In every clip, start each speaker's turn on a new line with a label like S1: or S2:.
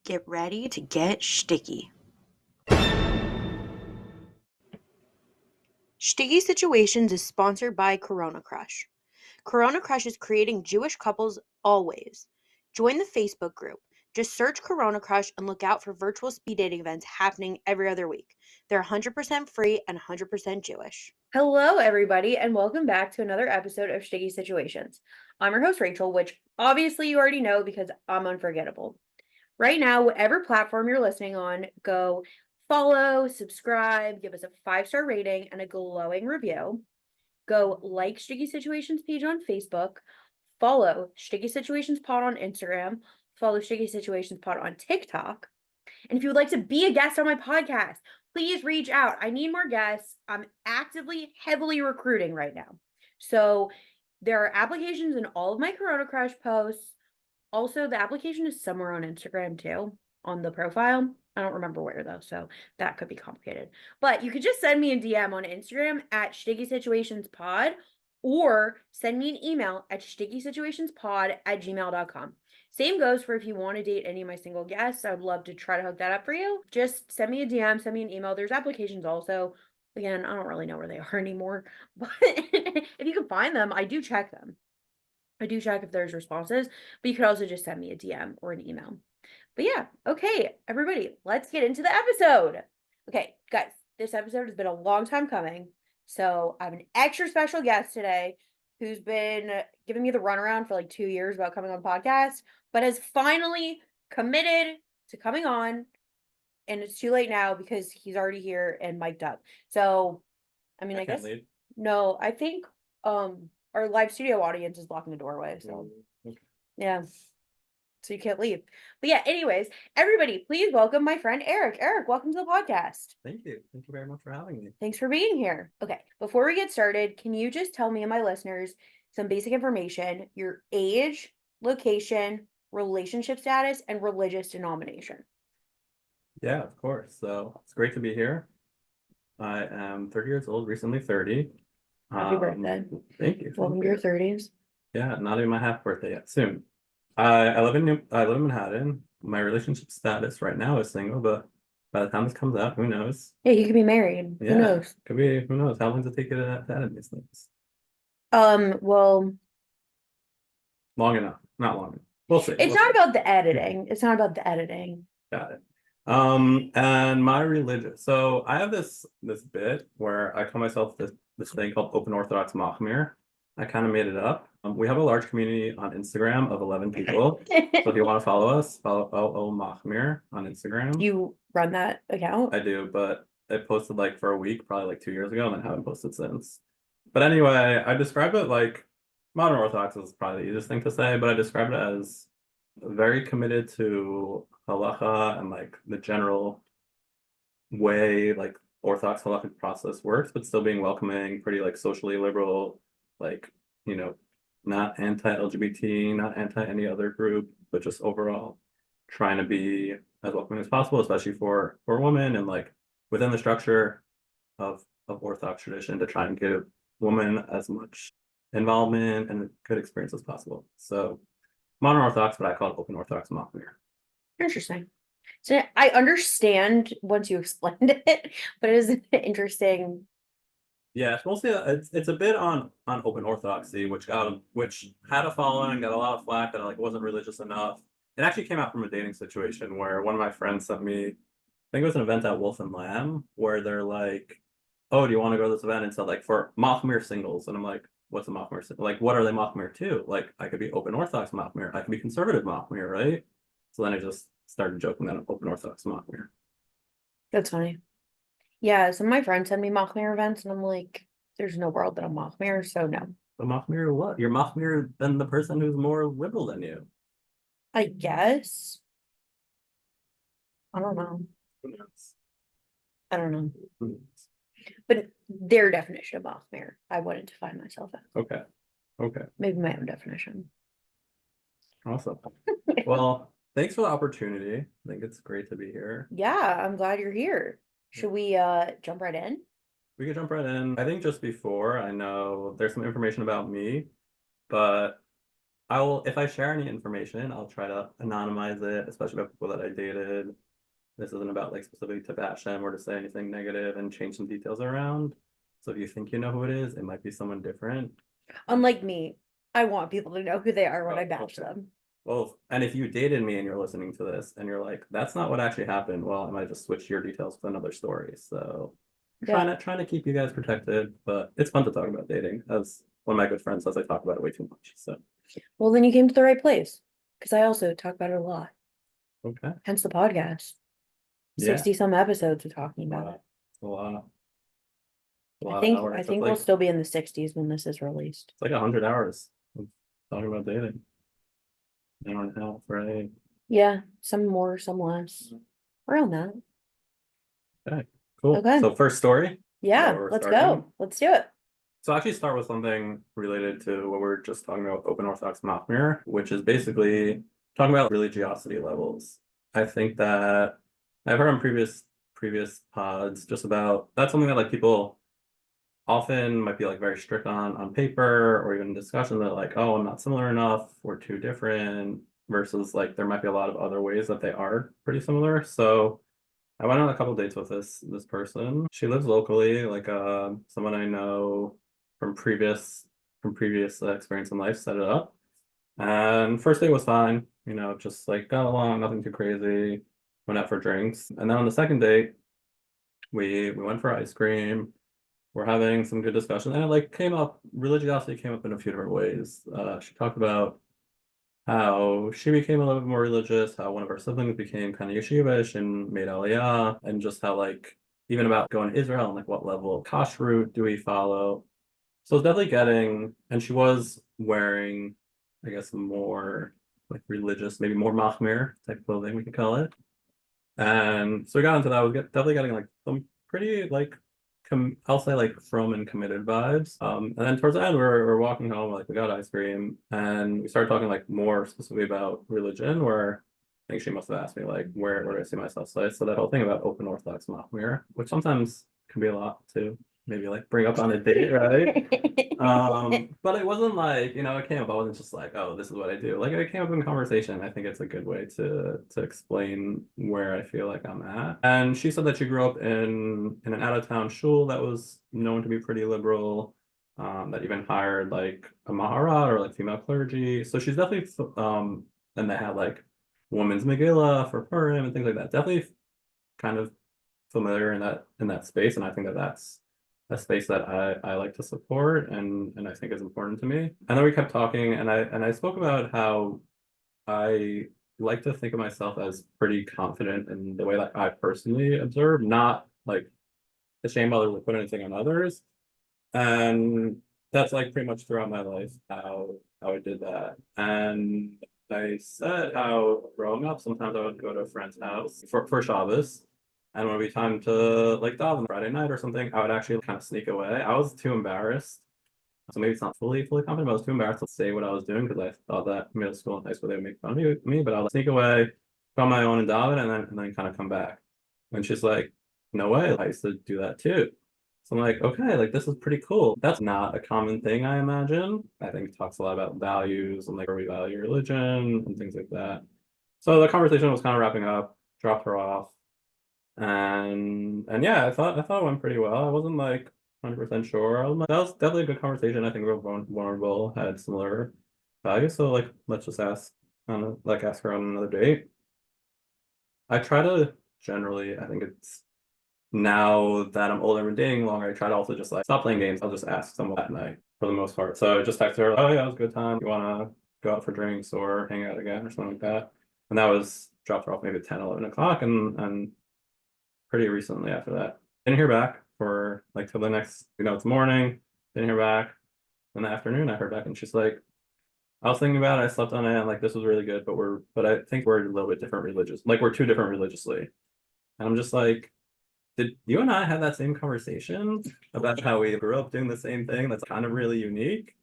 S1: Get ready to get sticky. Sticky Situations is sponsored by Corona Crush. Corona Crush is creating Jewish couples always. Join the Facebook group. Just search Corona Crush and look out for virtual speed dating events happening every other week. They're 100% free and 100% Jewish.
S2: Hello, everybody, and welcome back to another episode of Sticky Situations. I'm your host, Rachel, which obviously you already know because I'm unforgettable. Right now, whatever platform you're listening on, go follow, subscribe, give us a 5-star rating and a glowing review. Go like Sticky Situations page on Facebook, follow Sticky Situations Pod on Instagram, follow Sticky Situations Pod on TikTok. And if you would like to be a guest on my podcast, please reach out. I need more guests. I'm actively, heavily recruiting right now. So there are applications in all of my Corona Crush posts. Also, the application is somewhere on Instagram too, on the profile. I don't remember where though, so that could be complicated. But you could just send me a DM on Instagram at stickysituationspod or send me an email at stickysituationspod@gmail.com. Same goes for if you want to date any of my single guests. I would love to try to hook that up for you. Just send me a DM, send me an email. There's applications also. Again, I don't really know where they are anymore, but if you can find them, I do check them. I do check if there's responses, but you could also just send me a DM or an email. But yeah, okay, everybody, let's get into the episode. Okay, guys, this episode has been a long time coming. So I have an extra special guest today who's been giving me the runaround for like 2 years about coming on the podcast, but has finally committed to coming on. And it's too late now because he's already here and mic'd up. So, I mean, I guess,
S3: leave.
S2: no, I think our live studio audience is blocking the doorway. So,
S3: Okay.
S2: yeah. So you can't leave. But yeah, anyways, everybody, please welcome my friend Eric. Eric, welcome to the podcast.
S3: Thank you. Thank you very much for having me.
S2: Thanks for being here. Okay, before we get started, can you just tell me and my listeners some basic information, your age, location, relationship status, and religious denomination?
S3: Yeah, of course. So it's great to be here. I am 30 years old, recently 30.
S2: Happy birthday.
S3: Thank you.
S2: Welcome
S3: thank
S2: to your
S3: you.
S2: 30s.
S3: Yeah, not even my half birthday yet. Soon. I live in Manhattan. My relationship status right now is single, but by the time this comes out, who knows?
S2: Yeah, you could be married.
S3: Yeah,
S2: Who knows?
S3: could be. Who knows? How long does it take you to edit these things?
S2: Well,
S3: Long enough. Not long enough. We'll see.
S2: it's not about the editing. It's not about the editing.
S3: Got it. And my religion. So I have this bit where I call myself this thing called Open Orthodox Machmir. I kind of made it up. We have a large community on Instagram of 11 people. So if you want to follow us, follow OO Machmir on Instagram.
S2: You run that account?
S3: I do, but I posted like for a week, probably like 2 years ago, and then haven't posted since. But anyway, I describe it like modern Orthodox is probably the easiest thing to say, but I describe it as very committed to halacha and like the general way like Orthodox halachic process works, but still being welcoming, pretty like socially liberal, like, you know, not anti-LGBT, not anti any other group, but just overall trying to be as welcoming as possible, especially for women, and like within the structure of Orthodox tradition to try and give women as much involvement and a good experience as possible. So modern Orthodox, but I call it Open Orthodox Machmir.
S2: Interesting. So I understand once you explained it, but it is interesting.
S3: Yeah, it's mostly it's a bit on open orthodoxy, which had a following, got a lot of flack that like wasn't religious enough. It actually came out from a dating situation where one of my friends sent me, I think it was an event at Wolf and Lamb, where they're like, "Oh, do you want to go to this event?" And so like for Machmir singles, and I'm like, "What's a Machmir? Like, what are they Machmir to? Like, I could be open Orthodox Machmir, I could be conservative Machmir, right?" So then I just started joking that I'm open Orthodox Machmir.
S2: That's funny. Yeah, some of my friends send me Machmir events, and I'm like, there's no world that I'm Machmir, so no.
S3: But Machmir what? You're Machmir than the person who's more liberal than you.
S2: I guess. I don't know.
S3: Who knows?
S2: I don't know.
S3: Who knows?
S2: But their definition of Machmir, I wouldn't define myself as.
S3: Okay. Okay.
S2: Maybe my own definition.
S3: Awesome. Well, thanks for the opportunity. I think it's great to be here.
S2: Yeah, I'm glad you're here. Should we jump right in?
S3: We could jump right in. I think just before, I know there's some information about me, but if I share any information, I'll try to anonymize it, especially about people that I dated. This isn't about like specifically to bash them or to say anything negative and change some details around. So if you think you know who it is, it might be someone different.
S2: Unlike me, I want people to know who they are when
S3: Oh,
S2: I bash
S3: okay.
S2: them.
S3: Well, and if you dated me and you're listening to this and you're like, that's not what actually happened, well, I might just switch your details with another story. So
S2: Yeah.
S3: trying to keep you guys protected, but it's fun to talk about dating. As one of my good friends says, I talk about it way too much. So
S2: Well, then you came to the right place because I also talk about it a lot.
S3: okay.
S2: Hence the podcast.
S3: Yeah.
S2: 60 some episodes of talking about it.
S3: Wow. It's a lot. A
S2: I
S3: lot of
S2: think
S3: hours.
S2: I
S3: That's
S2: think
S3: like
S2: we'll still be in the 60s when this is released.
S3: it's like 100 hours of talking about dating. I don't know, right?
S2: Yeah, some more, some less. Around that.
S3: Okay, cool.
S2: Okay.
S3: So first story. Is that
S2: Yeah,
S3: where we're
S2: let's
S3: starting?
S2: go. Let's do it.
S3: So I'll actually start with something related to what we are just talking about with Open Orthodox Mahmir, which is basically talking about religiosity levels. I think that I've heard on previous pods just about that's something that like people often might be like very strict on paper or even in discussion that like, oh, I'm not similar enough, we're too different, versus like there might be a lot of other ways that they are pretty similar. So I went on a couple dates with this person. She lives locally, like someone I know from previous experience in life set it up. And first date was fine, you know, just like got along, nothing too crazy. Went out for drinks, and then on the second date, we went for ice cream. We're having some good discussion, and it like came up. Religiosity came up in a few different ways. She talked about how she became a little bit more religious, how one of her siblings became kind of yeshivish and made aliyah, and just how like even about going to Israel and like what level of kashrut do we follow. So it's definitely getting, and she was wearing, I guess, more like religious, maybe more machmir type clothing, we could call it. And so we got into that. Definitely getting like some pretty like I'll say like from and committed vibes. And then towards the end, we're walking home, like we got ice cream, and we started talking like more specifically about religion. Where I think she must have asked me like where do I see myself? So that whole thing about open Orthodox Mahmir, which sometimes can be a lot to maybe like bring up on a date, right? But it wasn't like, you know, it came up. I wasn't just like, oh, this is what I do. Like it came up in conversation. I think it's a good way to explain where I feel like I'm at. And she said that she grew up in an out of town shul that was known to be pretty liberal, that even hired like a maharat or like female clergy. So she's definitely and they had like women's Megillah for Purim and things like that. Definitely kind of familiar in that space, and I think that that's a space that I like to support and I think is important to me. And then we kept talking, and I spoke about how I like to think of myself as pretty confident in the way that I personally observe, not like to shame others or put anything on others. And that's like pretty much throughout my life how I did that. And I said how growing up, sometimes I would go to a friend's house for Shabbos. And when it would be time to like daven on Friday night or something, I would actually kind of sneak away. I was too embarrassed. So maybe it's not fully confident, but I was too embarrassed to say what I was doing because I thought that middle school and high school they would make fun of me, but I would sneak away, go on my own and daven and then kind of come back. And she's like, no way, I used to do that too. So I'm like, okay, like this is pretty cool. That's not a common thing, I imagine. I think it talks a lot about values and like where we value religion and things like that. So the conversation was kind of wrapping up, dropped her off. And yeah, I thought it went pretty well. I wasn't like 100% sure. I was like, that was definitely a good conversation. I think we were vulnerable, had similar values. So like let's just ask her on another date. I try to generally, I think it's now that I'm older and dating longer, I try to also just like stop playing games. I'll just ask someone that night for the most part. So I just text her, oh yeah, it was a good time. You wanna go out for drinks or hang out again or something like that. And that was dropped her off maybe 10, 11 o'clock and pretty recently after that. Didn't hear back for like till the next, it's morning, didn't hear back. In the afternoon I heard back and she's like, I was thinking about it, I slept on it, and like this was really good, but I think we're a little bit different religious. Like we're too different religiously. And I'm just like, did you and I have that same conversation about how we grew up doing the same thing that's kind of really unique?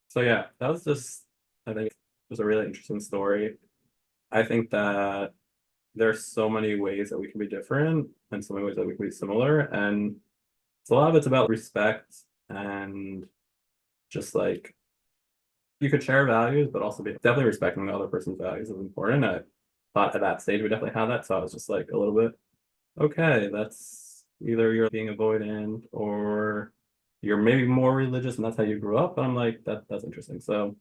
S3: So yeah, that was just, I think, just a really interesting story. I think that there's so many ways that we can be different and so many ways that we can be similar. And so a lot of it's about respect and just like you could share values, but also be definitely respecting the other person's values is important. I thought at that stage we definitely had that, so I was just like a little bit, okay, that's either you're being avoidant or you're maybe more religious and that's how you grew up. But I'm like, that's interesting. So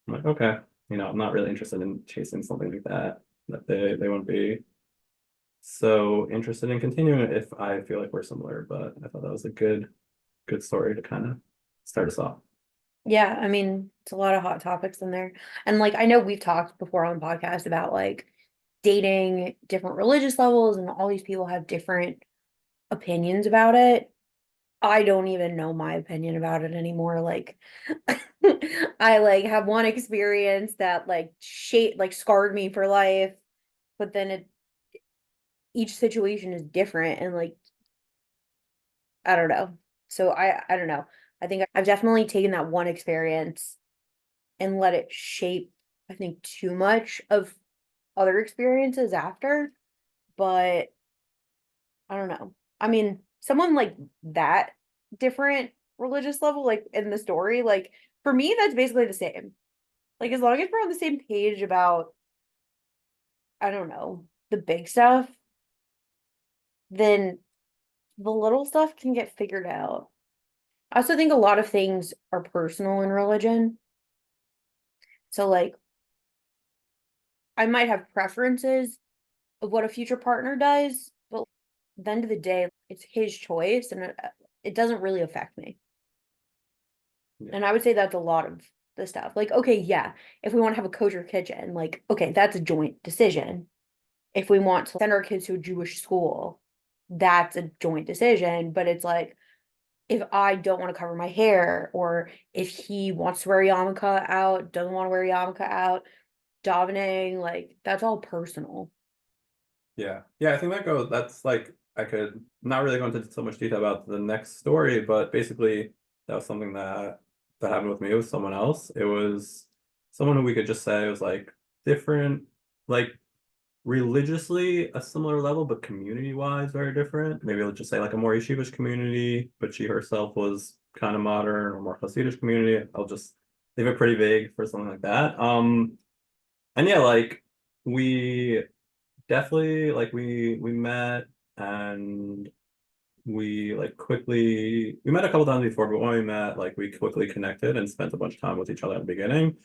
S3: I'm like, okay, I'm not really interested in chasing something like that. That they wouldn't be so interested in continuing it if I feel like we're similar. But I thought that was a good story to kind of start us off.
S2: Yeah, I mean, it's a lot of hot topics in there. And like I know we've talked before on the podcast about like dating different religious levels and all these people have different opinions about it. I don't even know my opinion about it anymore. Like I like have one experience that like scarred me for life, but then each situation is different and like I don't know. So I don't know. I think I've definitely taken that one experience and let it shape, I think, too much of other experiences after. But I don't know. I mean, someone like that different religious level, like in the story, like for me, that's basically the same. Like as long as we're on the same page about, I don't know, the big stuff, then the little stuff can get figured out. I also think a lot of things are personal in religion. So like I might have preferences of what a future partner does, but at the end of the day, it's his choice and it doesn't really affect me.
S3: Yeah.
S2: And I would say that's a lot of the stuff. Like, okay, yeah, if we want to have a kosher kitchen, like, okay, that's a joint decision. If we want to send our kids to a Jewish school, that's a joint decision. But it's like, if I don't want to cover my hair, or if he wants to wear a yarmulke out, doesn't want to wear a yarmulke out, davening, like, that's all personal.
S3: Yeah. Yeah, I think that's like I could not really go into so much detail about the next story, but basically that was something that happened with me with someone else. It was someone who we could just say was like different, like religiously a similar level, but community-wise very different. Maybe I'll just say like a more yeshivish community, but she herself was kind of modern or more Hasidic community. I'll just leave it pretty vague for something like that. And yeah, like we definitely like we met and we like quickly we met a couple times before, but when we met, like we quickly connected and spent a bunch of time with each other at the beginning.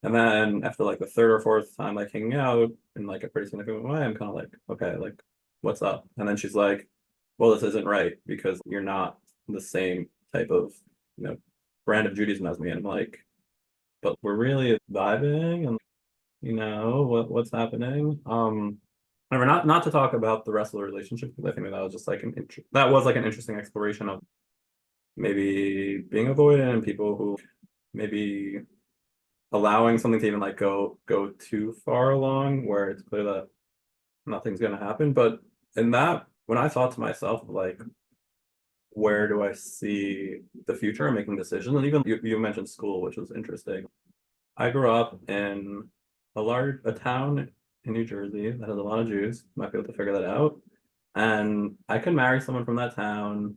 S3: And then after like the third or fourth time like hanging out in like a pretty significant way, I'm kind of like, okay, like what's up? And then she's like, well, this isn't right because you're not the same type of, you know, brand of Judaism as me. And I'm like, but we're really vibing and what's happening. However, not to talk about the rest of the relationship because I think that was just like that was like an interesting exploration of maybe being avoidant and people who maybe allowing something to even like go too far along where it's clear that nothing's gonna happen. But in that, when I thought to myself like, where do I see the future and making decisions? And even you mentioned school, which was interesting. I grew up in a town in New Jersey that has a lot of Jews. Might be able to figure that out. And I could marry someone from that town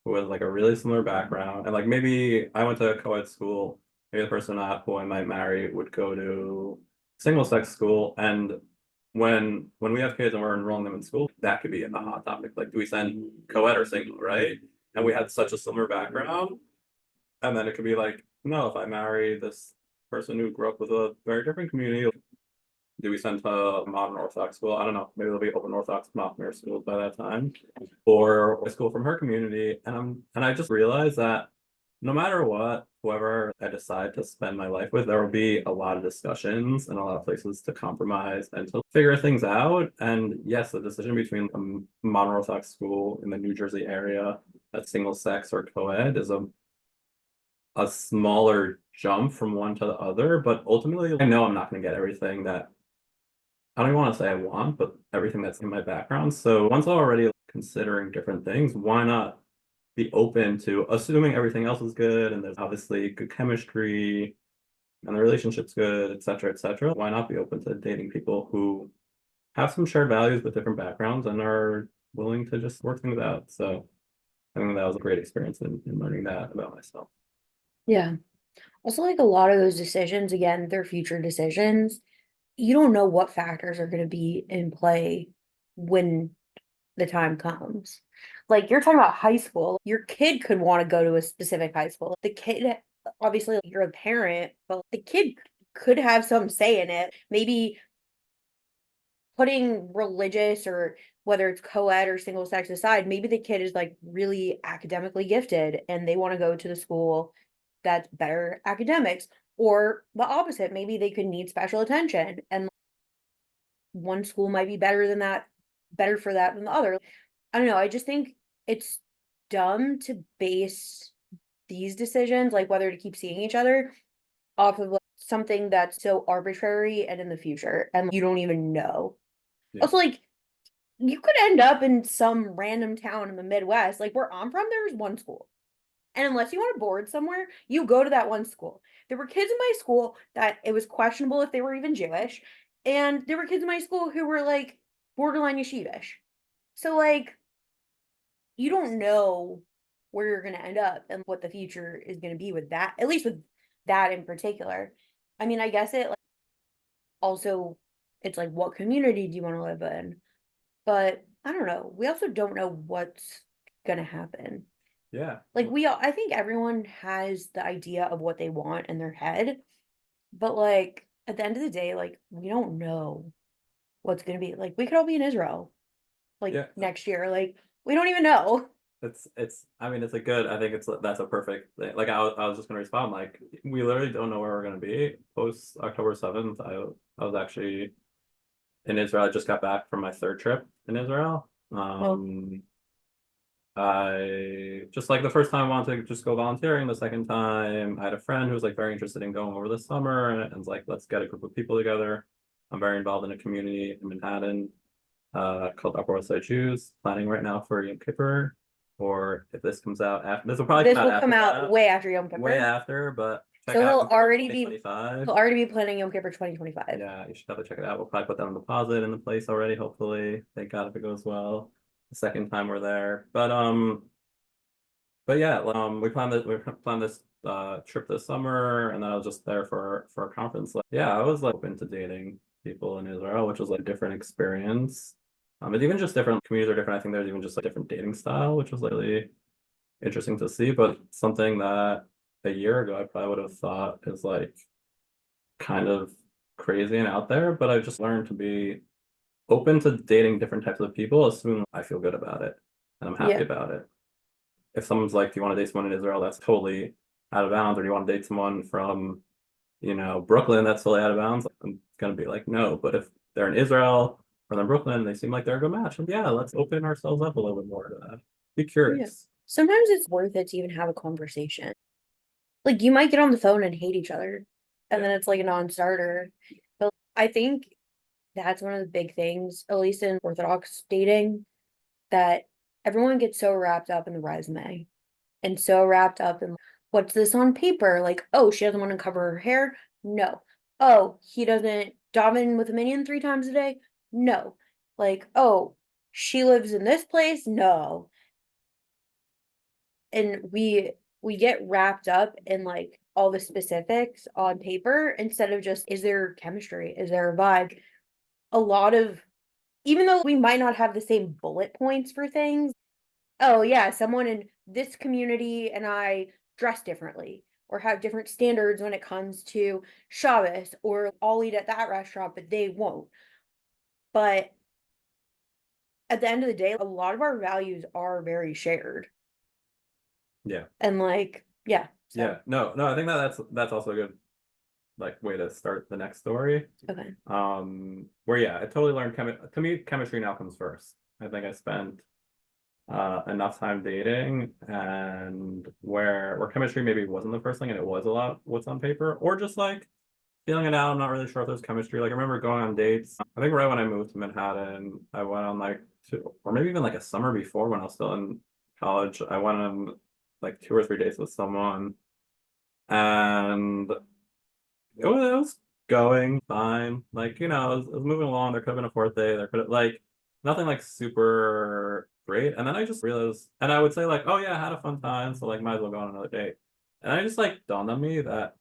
S3: who has like a really similar background. And like maybe I went to a co-ed school. Maybe the person who I might marry would go to single sex school. And when we have kids and we're enrolling them in school, that could be a hot topic. Like, do we send co-ed or single, right? And we had such a similar background. And then it could be like, no, if I marry this person who grew up with a very different community, do we send to a modern Orthodox school? I don't know. Maybe there'll be open Orthodox Machmir schools by that time, or a school from her community. And I just realized that no matter what, whoever I decide to spend my life with, there will be a lot of discussions and a lot of places to compromise and to figure things out. And yes, the decision between a modern Orthodox school in the New Jersey area that's single sex or co-ed is a smaller jump from one to the other, but ultimately I know I'm not going to get everything that I don't even want to say I want, but everything that's in my background. So once I'm already considering different things, why not be open to assuming everything else is good and there's obviously good chemistry and the relationship's good, et cetera, et cetera. Why not be open to dating people who have some shared values but different backgrounds and are willing to just work things out? So I think that was a great experience in learning that about myself.
S2: Yeah. Also, like a lot of those decisions, again, they're future decisions. You don't know what factors are going to be in play when the time comes. Like you're talking about high school, your kid could want to go to a specific high school. The kid, obviously, you're a parent, but the kid could have some say in it. Maybe putting religious or whether it's co-ed or single sex aside, maybe the kid is like really academically gifted and they want to go to the school that's better academics, or the opposite. Maybe they could need special attention and one school might be better than that, better for that than the other. I don't know. I just think it's dumb to base these decisions, like whether to keep seeing each other, off of like, something that's so arbitrary and in the future, and you don't even know.
S3: Yeah.
S2: Also, like you could end up in some random town in the Midwest, like where I'm from. There's one school, and unless you want to board somewhere, you go to that one school. There were kids in my school that it was questionable if they were even Jewish, and there were kids in my school who were like borderline yeshivish. So like you don't know where you're going to end up and what the future is going to be with that, at least with that in particular. I mean, I guess it like also it's like what community do you want to live in? But I don't know. We also don't know what's going to happen.
S3: Yeah.
S2: Like I think everyone has the idea of what they want in their head, but like at the end of the day, like we don't know what's going to be. Like we could all be in Israel like
S3: Yeah.
S2: next year. Like we don't even know.
S3: It's I mean it's a good I think that's a perfect thing. Like I was just gonna respond like we literally don't know where we're gonna be post October 7th. I was actually in Israel. I just got back from my third trip in Israel.
S2: Well,
S3: I just like the first time I wanted to just go volunteering. The second time I had a friend who was like very interested in going over the summer and was like, let's get a group of people together. I'm very involved in a community in Manhattan called Upper West Side Jews, planning right now for Yom Kippur. Or if this comes out after, this will probably
S2: this
S3: come
S2: will
S3: out
S2: come
S3: after
S2: out
S3: that,
S2: way after Yom
S3: way
S2: Kippur.
S3: after, but check
S2: So
S3: out
S2: he'll
S3: Yom Kippur
S2: already be
S3: 2025.
S2: he'll already be planning Yom Kippur 2025.
S3: Yeah, you should definitely check it out. We'll probably put that on deposit in the place already, hopefully. Thank God if it goes well. The second time we're there. But yeah, we planned this trip this summer and then I was just there for a conference. Like, yeah, I was like open to dating people in Israel, which was like a different experience. It's even just different communities are different. I think there's even just like different dating style, which was like really interesting to see, but something that a year ago I probably would have thought is like kind of crazy and out there, but I've just learned to be open to dating different types of people as soon as I feel good about it and I'm happy
S2: Yeah.
S3: about it. If someone's like, do you want to date someone in Israel? That's totally out of bounds. Or do you want to date someone from, Brooklyn? That's totally out of bounds. I'm gonna be like, no. But if they're in Israel or they're in Brooklyn, they seem like they're a good match. And yeah, let's open ourselves up a little bit more to that. Be
S2: Yeah.
S3: curious.
S2: Sometimes it's worth it to even have a conversation. Like you might get on the phone and hate each other, and
S3: Yeah.
S2: then it's like a non-starter. But I think that's one of the big things, at least in Orthodox dating, that everyone gets so wrapped up in the resume and so wrapped up in what's this on paper? Like, oh, she doesn't want to cover her hair? No. Oh, he doesn't daven with a minion 3 times a day? No. Like, oh, she lives in this place? No. And we get wrapped up in like all the specifics on paper instead of just is there chemistry? Is there a vibe? A lot of even though we might not have the same bullet points for things, oh yeah, someone in this community and I dress differently or have different standards when it comes to Shabbos, or I'll eat at that restaurant, but they won't. But at the end of the day, a lot of our values are very shared.
S3: Yeah.
S2: And like, yeah. So,
S3: Yeah. No, I think that's also a good like way to start the next story.
S2: okay.
S3: Where yeah, I totally learned to me, chemistry now comes first. I think I spent enough time dating and where chemistry maybe wasn't the first thing and it was a lot what's on paper or just like feeling it out. I'm not really sure if there's chemistry. Like I remember going on dates. I think right when I moved to Manhattan, I went on like two or maybe even like a summer before when I was still in college. I went on like 2 or 3 dates with someone and it was going fine. Like, it was moving along. There could have been a fourth day. There could have like nothing like super great. And then I just realized, and I would say like, oh yeah, I had a fun time. So like might as well go on another date. And I just like dawned on me that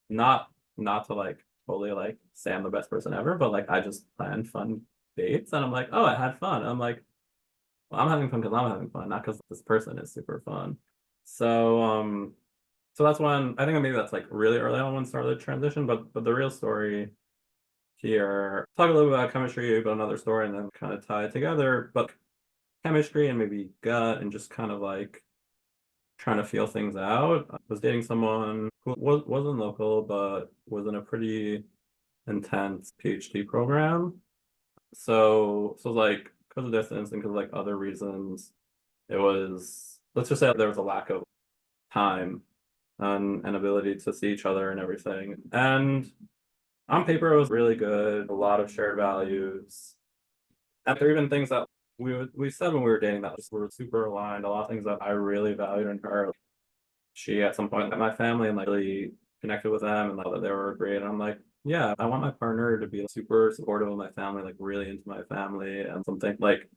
S3: not to like totally like say I'm the best person ever, but like I just planned fun dates and I'm like, oh, I had fun. I'm like, well, I'm having fun because I'm having fun, not because this person is super fun. So so that's when I think maybe that's like really early on when it started the transition, but the real story here, talk a little bit about chemistry, but another story, and then kind of tie it together. But chemistry and maybe gut and just kind of like trying to feel things out. I was dating someone who wasn't local, but was in a pretty intense PhD program. So like because of distance and because of like other reasons, it was, let's just say there was a lack of time and ability to see each other and everything. And on paper, it was really good, a lot of shared values. And there are even things that we said when we were dating that were super aligned, a lot of things that I really valued in her. She at some point met my family and like really connected with them and thought that they were great. And I'm like, yeah, I want my partner to be super supportive of my family, like really into my family and something like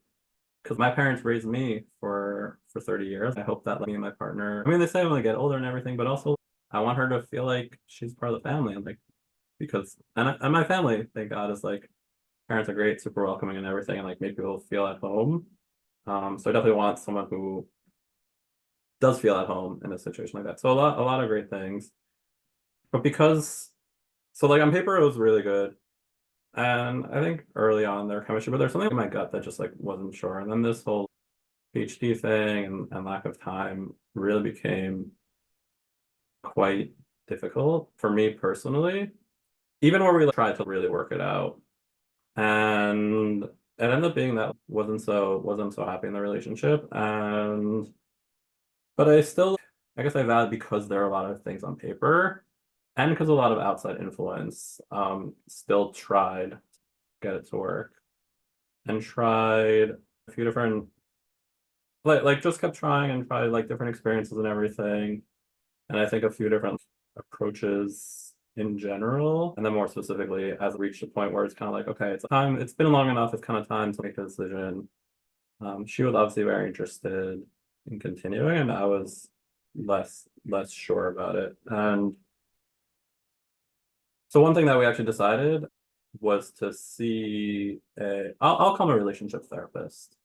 S3: because my parents raised me for 30 years. I hope that like, me and my partner, I mean, they say when they get older and everything, but also I want her to feel like she's part of the family and like because and my family, thank God, is like parents are great, super welcoming and everything, and like make people feel at home. So I definitely want someone who does feel at home in a situation like that. So a lot of great things. But because so like on paper it was really good. And I think early on their chemistry, but there's something in my gut that just like wasn't sure. And then this whole PhD thing and lack of time really became quite difficult for me personally, even where we like, tried to really work it out. And it ended up being that wasn't so happy in the relationship. And but I still I guess I valid because there are a lot of things on paper and because a lot of outside influence still tried to get it to work and tried a few different like just kept trying and tried like different experiences and everything. And I think a few different approaches in general. And then more specifically, as it reached a point where it's kind of like, okay, it's time, it's been long enough, it's kind of time to make a decision. She was obviously very interested in continuing, and I was less sure about it. And so one thing that we actually decided was to see I'll call him a relationship therapist,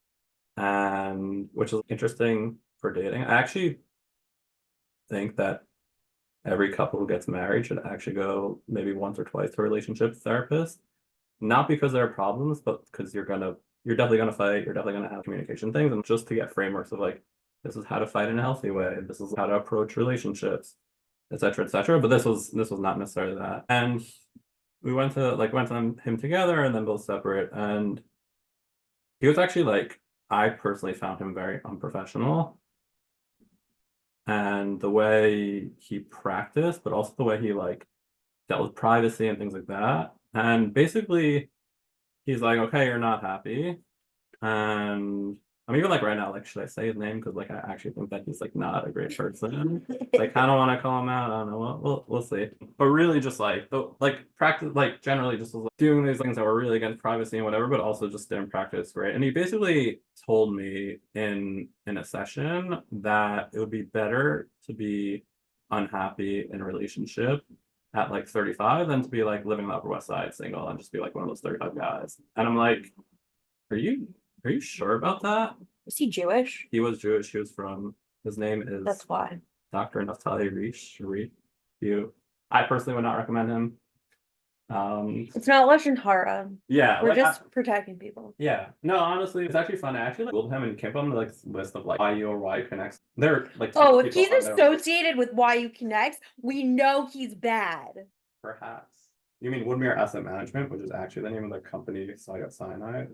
S3: and which is interesting for dating. I actually think that every couple who gets married should actually go maybe once or twice to a relationship therapist. Not because there are problems, but because you're definitely gonna fight, you're definitely gonna have communication things, and just to get frameworks of like, this is how to fight in a healthy way, this is how to approach relationships, etc., etc. But this was not necessarily that. And we went on him together and then both separate. And he was actually like, I personally found him very unprofessional. And the way he practiced, but also the way he like dealt with privacy and things like that. And basically, he's like, okay, you're not happy. And I'm even like right now, like, should I say his name? Because like I actually think that he's like not a great person. I kind of want to call him out. I don't know. We'll see. But really, just like practice, like generally, just was like, doing these things that were really against privacy and whatever, but also just didn't practice great. And he basically told me in a session that it would be better to be unhappy in a relationship at like 35 than to be like living in the Upper West Side single and just be like one of those 35 guys. And I'm like, are you sure about that?
S2: Is he Jewish?
S3: He was Jewish. He was from, his name is
S2: That's why.
S3: Dr. Naftali Reich. I personally would not recommend him.
S2: It's not Lashon Hara.
S3: Yeah,
S2: We're
S3: like,
S2: just protecting people.
S3: yeah. No, honestly, it's actually fun. I actually like, Googled him and came up with like this list of like YU or YU connects. They're like
S2: Oh, if
S3: people
S2: he's
S3: on there,
S2: associated with YU Connects, we know he's bad.
S3: perhaps. You mean Woodmere Asset Management, which is actually the name of the company, Sayat Sinai,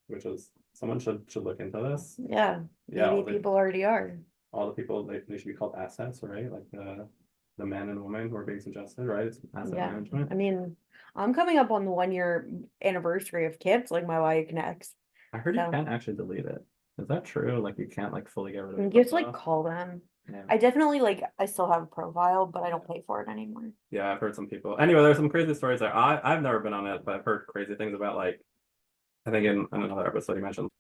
S3: which is someone should look into this.
S2: Yeah,
S3: Yeah,
S2: maybe people already are.
S3: all the people they should be called assets, right? Like the men and women who are being suggested, right? It's asset
S2: Yeah,
S3: management.
S2: I mean, I'm coming up on the 1 year anniversary of Kips, like my YU Connects.
S3: I heard you
S2: So-
S3: can't actually delete it. Is that true? Like you can't like fully get rid of it.
S2: You have to like call them.
S3: Yeah.
S2: I definitely like, I still have a profile, but I don't pay for it anymore.
S3: Yeah, I've heard some people. Anyway, there's some crazy stories there. I've never been on it, but I've heard crazy things about like I think in another episode you mentioned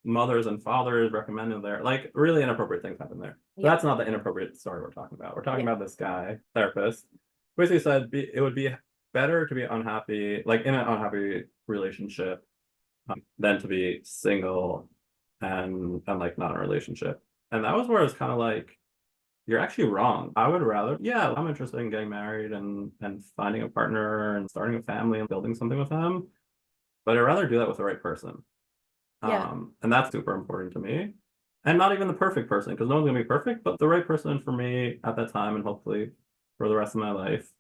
S3: mothers and fathers recommended there, like really inappropriate things happen there.
S2: Yeah.
S3: That's not the inappropriate story we're talking about. We're talking
S2: Yeah.
S3: about this guy, therapist, basically said it would be better to be unhappy, like in an unhappy relationship, than to be single and like not in a relationship. And that was where it's kind of like, you're actually wrong. I would rather, yeah, I'm interested in getting married and finding a partner and starting a family and building something with them, but I'd rather do that with the right person.
S2: Yeah.
S3: And that's super important to me. And not even the perfect person, because no one's gonna be perfect, but the right person for me at that time and hopefully for the rest of my life.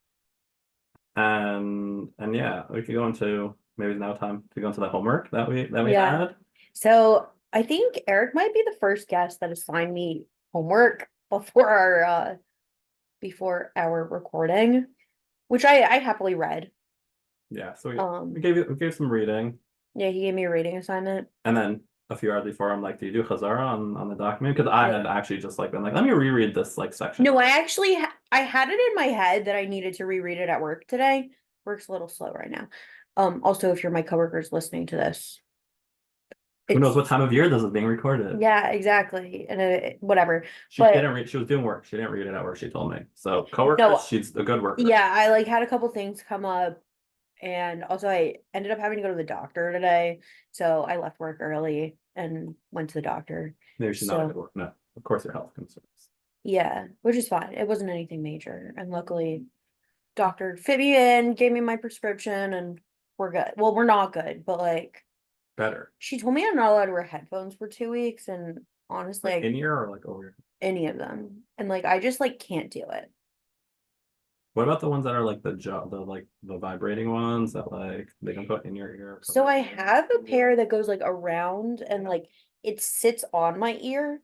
S3: And yeah, we could go into, maybe it's now time to go into the homework that we
S2: Yeah.
S3: had.
S2: So I think Eric might be the first guest that assigned me homework before our recording, which I happily read.
S3: Yeah, so
S2: Um,
S3: we gave some reading,
S2: yeah, he gave me a reading assignment.
S3: and then a few hours before, I'm like, do you do Chazara on the document? Because I had actually just like been like, let me reread this like section.
S2: No, I actually I had it in my head that I needed to reread it at work today. Work's a little slow right now. Also, if you're my coworkers listening to this,
S3: Who knows
S2: it's
S3: what time of year this is being recorded?
S2: yeah, exactly, and whatever.
S3: She
S2: But
S3: didn't read. She was doing work. She didn't read it at work. She told me. So coworkers,
S2: No.
S3: she's a good worker.
S2: yeah, I like had a couple things come up, and also I ended up having to go to the doctor today, so I left work early and went to the doctor.
S3: Maybe she's not a
S2: So
S3: good worker. No, of course your health concerns.
S2: yeah, which is fine. It wasn't anything major, and luckily, doctor fit me in, gave me my prescription, and we're good. Well, we're not good, but like
S3: Better.
S2: she told me I'm not allowed to wear headphones for 2 weeks, and honestly,
S3: Like in ear or like over ear?
S2: any of them, and like I just like can't do it.
S3: What about the ones that are like the vibrating ones that like they can put in your ear?
S2: So I have a pair that goes like around and like it sits on my ear.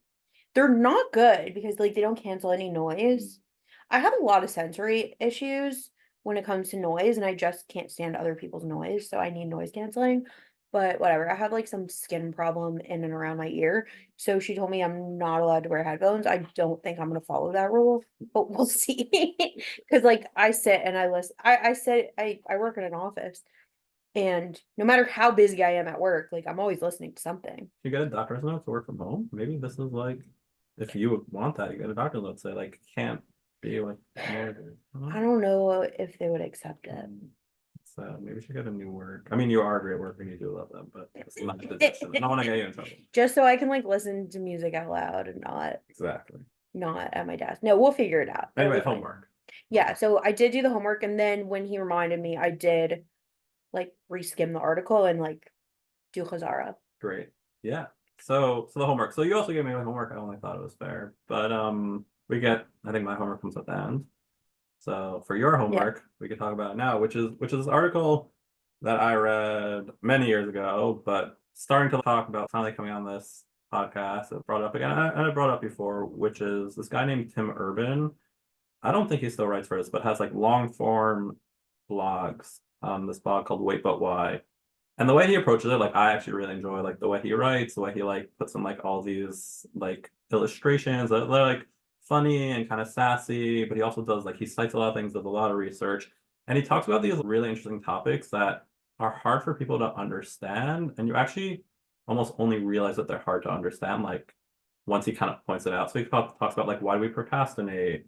S2: They're not good because like they don't cancel any noise. I have a lot of sensory issues when it comes to noise, and I just can't stand other people's noise, so I need noise canceling. But whatever, I have like some skin problem in and around my ear. So she told me I'm not allowed to wear headphones. I don't think I'm gonna follow that rule, but we'll see. Cause like I sit and I listen. I work in an office, and no matter how busy I am at work, like I'm always listening to something.
S3: You get a doctor's note to work from home. Maybe this is like, if you would want that, you get a doctor's note say like can't be like.
S2: I don't know if they would accept it.
S3: So maybe you should get a new work. I mean, you are a great worker and you do love them, but it's not the position. I don't want to get you in trouble.
S2: Just so I can like listen to music out loud and
S3: Exactly.
S2: not at my desk. No, we'll figure it out. It'll
S3: Anyway,
S2: be fine.
S3: homework.
S2: Yeah, so I did do the homework, and then when he reminded me, I did like reskim the article and like do Chazara.
S3: Great. Yeah. So the homework. So you also gave me my homework. I only thought it was fair, but I think my homework comes at the end. So for your homework, we could talk about it now, which is this article that I read many years ago, but starting to talk about finally coming on this podcast. It brought it up again. I brought it up before, which is this guy named Tim Urban. I don't think he still writes for us, but has like long form blogs. This blog called Wait But Why. And the way he approaches it, like I actually really enjoy like the way he writes, the way he like puts in like all these like illustrations that they're like funny and kind of sassy, but he also does like he cites a lot of things, does a lot of research, and he talks about these really interesting topics that are hard for people to understand, and you actually almost only realize that they're hard to understand like once he kind of points it out. So he talks about like why do we procrastinate?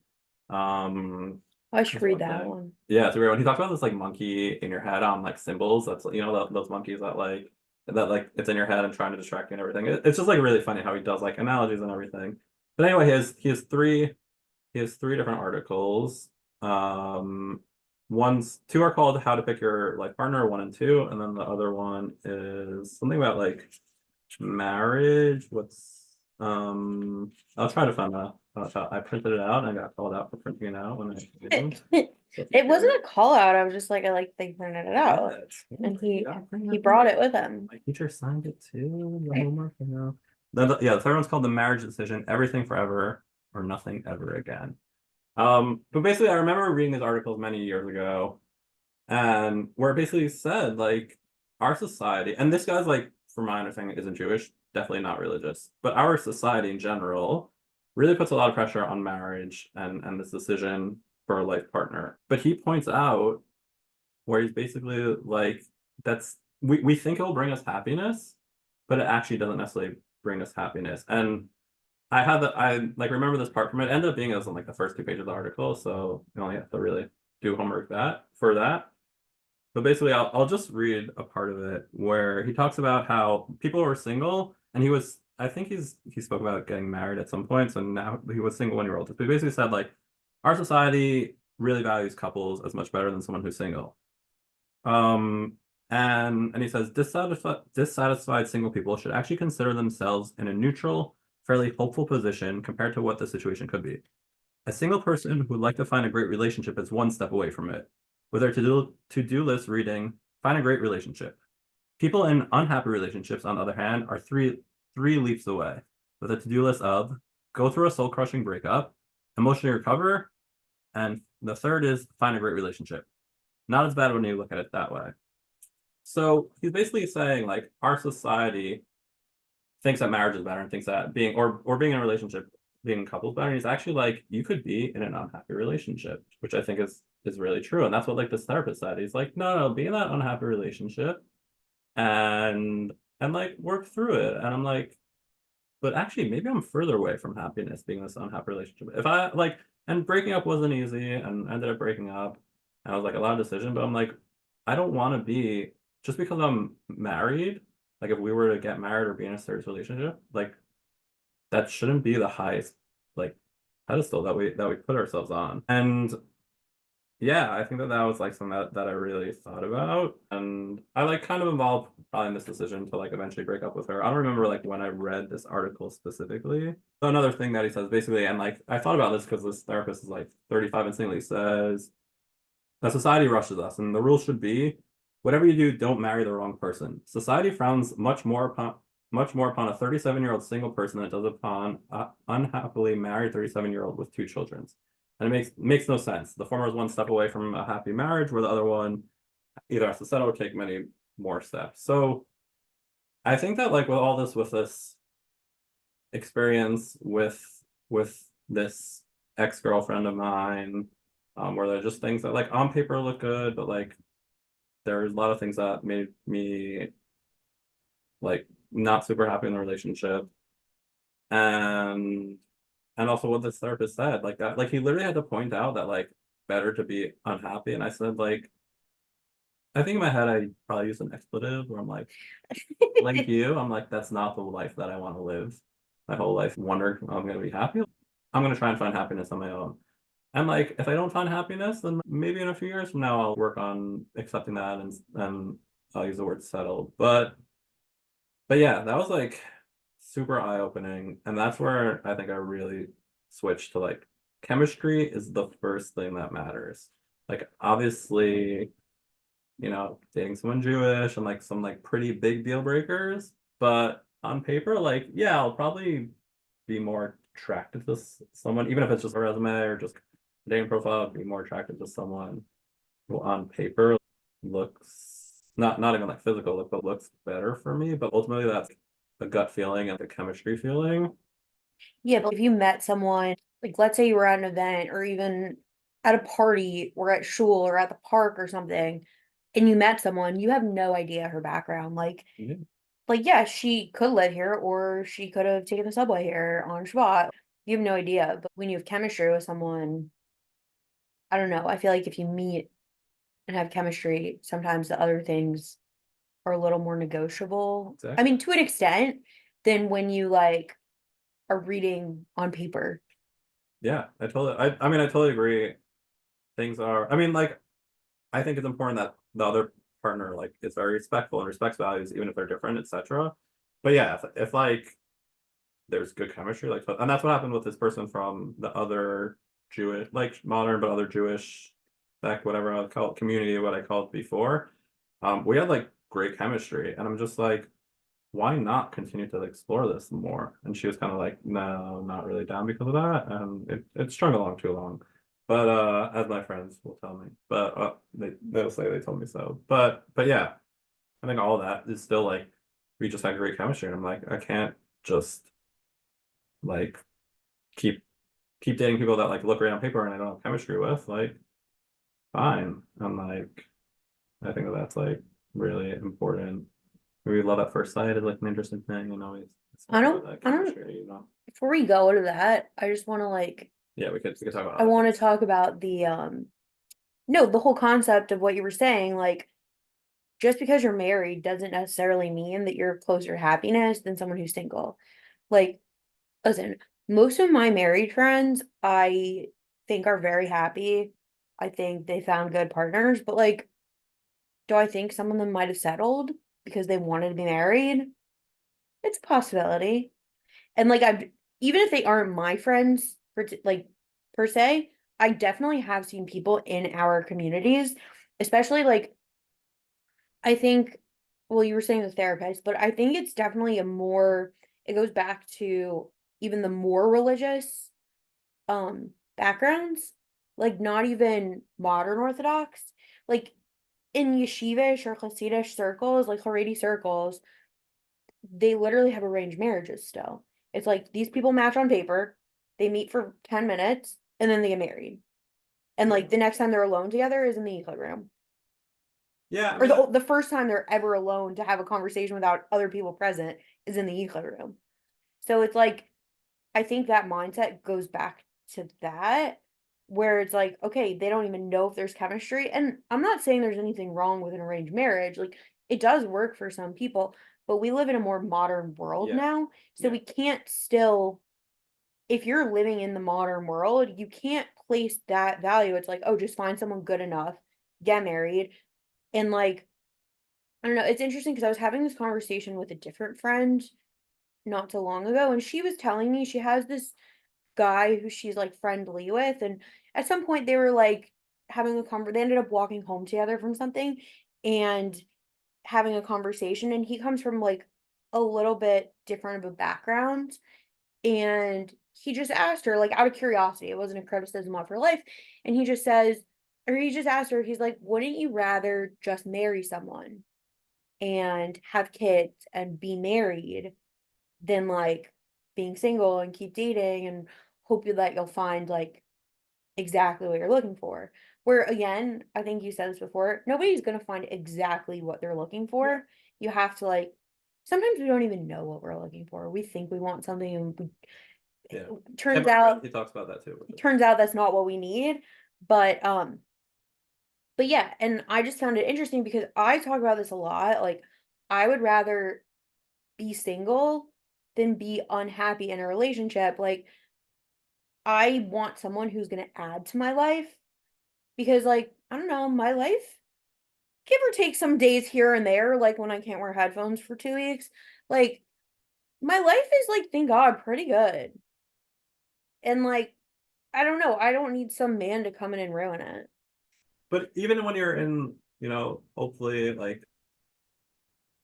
S2: I should read that one.
S3: Yeah, it's a weird one. He talks about this like monkey in your head on like symbols. That's those monkeys that like it's in your head and trying to distract you and everything. It's just like really funny how he does like analogies and everything. But anyway, he has three different articles. Two are called How to Pick Your Life Partner 1 and 2, and then the other one is something about like marriage. I'll try to find out. I printed it out and I got called out for printing it out when I did.
S2: It wasn't a call out. I was just like, they printed it out, and he brought it with him.
S3: My teacher signed it too. The homework, you know. The third one's called The Marriage Decision: Everything Forever or Nothing Ever Again. But basically, I remember reading these articles many years ago, and where it basically said like our society, and this guy's like, from my understanding, isn't Jewish, definitely not religious, but our society in general really puts a lot of pressure on marriage and this decision for a life partner. But he points out where he's basically like, we think it'll bring us happiness, but it actually doesn't necessarily bring us happiness. And I like remember this part from it. It ended up being as in like the first 2 pages of the article, so you only have to really do homework for that. But basically, I'll just read a part of it where he talks about how people were single, and I think he spoke about getting married at some point, so now he was single when he wrote this. But he basically said like our society really values couples as much better than someone who's single. And he says dissatisfied single people should actually consider themselves in a neutral, fairly hopeful position compared to what the situation could be. A single person who would like to find a great relationship is one step away from it. With their to-do list reading, find a great relationship. People in unhappy relationships, on the other hand, are three leaps away. With a to-do list of go through a soul-crushing breakup, emotionally recover, and the third is find a great relationship. Not as bad when you look at it that way. So he's basically saying like our society thinks that marriage is better and thinks that being in a relationship, being in couples better. And he's actually like, you could be in an unhappy relationship, which I think is really true. And that's what like this therapist said. He's like, no, be in that unhappy relationship and like work through it. And I'm like, but actually maybe I'm further away from happiness being in this unhappy relationship. If I like, and breaking up wasn't easy and ended up breaking up. And I was like a lot of decision, but I'm like, I don't want to be just because I'm married. Like if we were to get married or be in a serious relationship, like that shouldn't be the highest like pedestal that we put ourselves on. And yeah, I think that was like something that I really thought about, and I like kind of involved probably in this decision to like eventually break up with her. I don't remember like when I read this article specifically. So another thing that he says basically, and like I thought about this because this therapist is like 35 and single, he says that society rushes us, and the rule should be whatever you do, don't marry the wrong person. Society frowns much more upon a 37-year-old single person than it does upon an unhappily married 37-year-old with 2 children. And it makes no sense. The former is one step away from a happy marriage, where the other one either has to settle or take many more steps. So I think that like with this experience with this ex-girlfriend of mine, where there's just things that like on paper look good, but like there's a lot of things that made me like not super happy in the relationship. And also what this therapist said, like that, like he literally had to point out that like better to be unhappy. And I said, like, I think in my head I probably used an expletive where I'm like you, I'm like, that's not the life that I want to live. My whole life wondering I'm gonna be happy. I'm gonna try and find happiness on my own. And like if I don't find happiness, then maybe in a few years from now I'll work on accepting that and I'll use the word settled. But yeah, that was like super eye-opening. And that's where I think I really switched to like chemistry is the first thing that matters. Like obviously, dating someone Jewish and like some like pretty big deal breakers, but on paper, like, yeah, I'll probably be more attracted to someone, even if it's just a resume or just a dating profile, I'd be more attracted to someone who on paper looks not even like physical look, but looks better for me. But ultimately that's a gut feeling and a chemistry feeling.
S2: Yeah, but if you met someone, like let's say you were at an event or even at a party or at school or at the park or something, and you met someone, you have no idea her background.
S3: Yeah.
S2: Like yeah, she could live here or she could have taken the subway here on Shabbat. You have no idea. But when you have chemistry with someone, I don't know. I feel like if you meet and have chemistry, sometimes the other things are a little more negotiable. I
S3: Exactly.
S2: mean, to an extent, than when you like are reading on paper.
S3: Yeah, I mean, I totally agree. Things are, I mean, like, I think it's important that the other partner, like, is very respectful and respects values, even if they're different, etc. But yeah, if like, there's good chemistry, like, and that's what happened with this person from the other Jewish, like, modern, but other Jewish, back, whatever I call it, community, what I called before. We had, like, great chemistry, and I'm just like, why not continue to explore this more? And she was kind of like, no, not really down because of that. And it strung along too long. But as my friends will tell me. But they'll say they told me so. But yeah, I think all of that is still like we just had great chemistry. And I'm like, I can't just like keep dating people that like look great on paper and I don't have chemistry with. Like, fine. I'm like, I think that's like really important. maybe love at first sight is like an interesting thing, you know. It's
S2: I
S3: about
S2: don't,
S3: that
S2: I don't,
S3: chemistry, you know.
S2: before we go into that, I just want to like,
S3: Yeah, we could talk about
S2: I
S3: other
S2: want to
S3: things.
S2: talk about no, the whole concept of what you were saying, like, just because you're married doesn't necessarily mean that you're closer to happiness than someone who's single. Like, listen, most of my married friends, I think are very happy. I think they found good partners, but like, do I think some of them might have settled because they wanted to be married? It's a possibility. And like, even if they aren't my friends, like per se, I definitely have seen people in our communities, especially like, I think, well, you were saying the therapist, but I think it's definitely it goes back to even the more religious backgrounds, like not even modern Orthodox, like in yeshivish or Hasidish circles, like Haredi circles, they literally have arranged marriages still. It's like these people match on paper, they meet for 10 minutes, and then they get married. And like the next time they're alone together is in the Euclid room.
S3: Yeah, I
S2: Or
S3: mean,
S2: the first time they're ever alone to have a conversation without other people present is in the Euclid room. So it's like, I think that mindset goes back to that, where it's like, okay, they don't even know if there's chemistry. And I'm not saying there's anything wrong with an arranged marriage. Like, it does work for some people, but we live in a more modern world
S3: yeah,
S2: now. So
S3: yeah.
S2: we can't still, if you're living in the modern world, you can't place that value. It's like, oh, just find someone good enough, get married. And like, I don't know, it's interesting because I was having this conversation with a different friend not so long ago, and she was telling me she has this guy who she's like friendly with, and at some point they were like having a they ended up walking home together from something and having a conversation, and he comes from like a little bit different of a background, and he just asked her like out of curiosity, it wasn't a criticism of her life, and he just says, or he just asked her, he's like, wouldn't you rather just marry someone and have kids and be married than like being single and keep dating and hope that you'll find like exactly what you're looking for? Where again, I think you said this before, nobody's gonna find exactly what they're looking for. You have to like, sometimes we don't even know what we're looking for. We think we want something and
S3: Yeah.
S2: turns out
S3: He talks about that too.
S2: turns out that's not what we need. But but yeah, and I just found it interesting because I talk about this a lot. Like, I would rather be single than be unhappy in a relationship. Like, I want someone who's gonna add to my life because, like, I don't know, my life, give or take some days here and there, like when I can't wear headphones for 2 weeks, like, my life is like, thank God, pretty good. And like, I don't know, I don't need some man to come in and ruin it.
S3: But even when you're in, hopefully, like,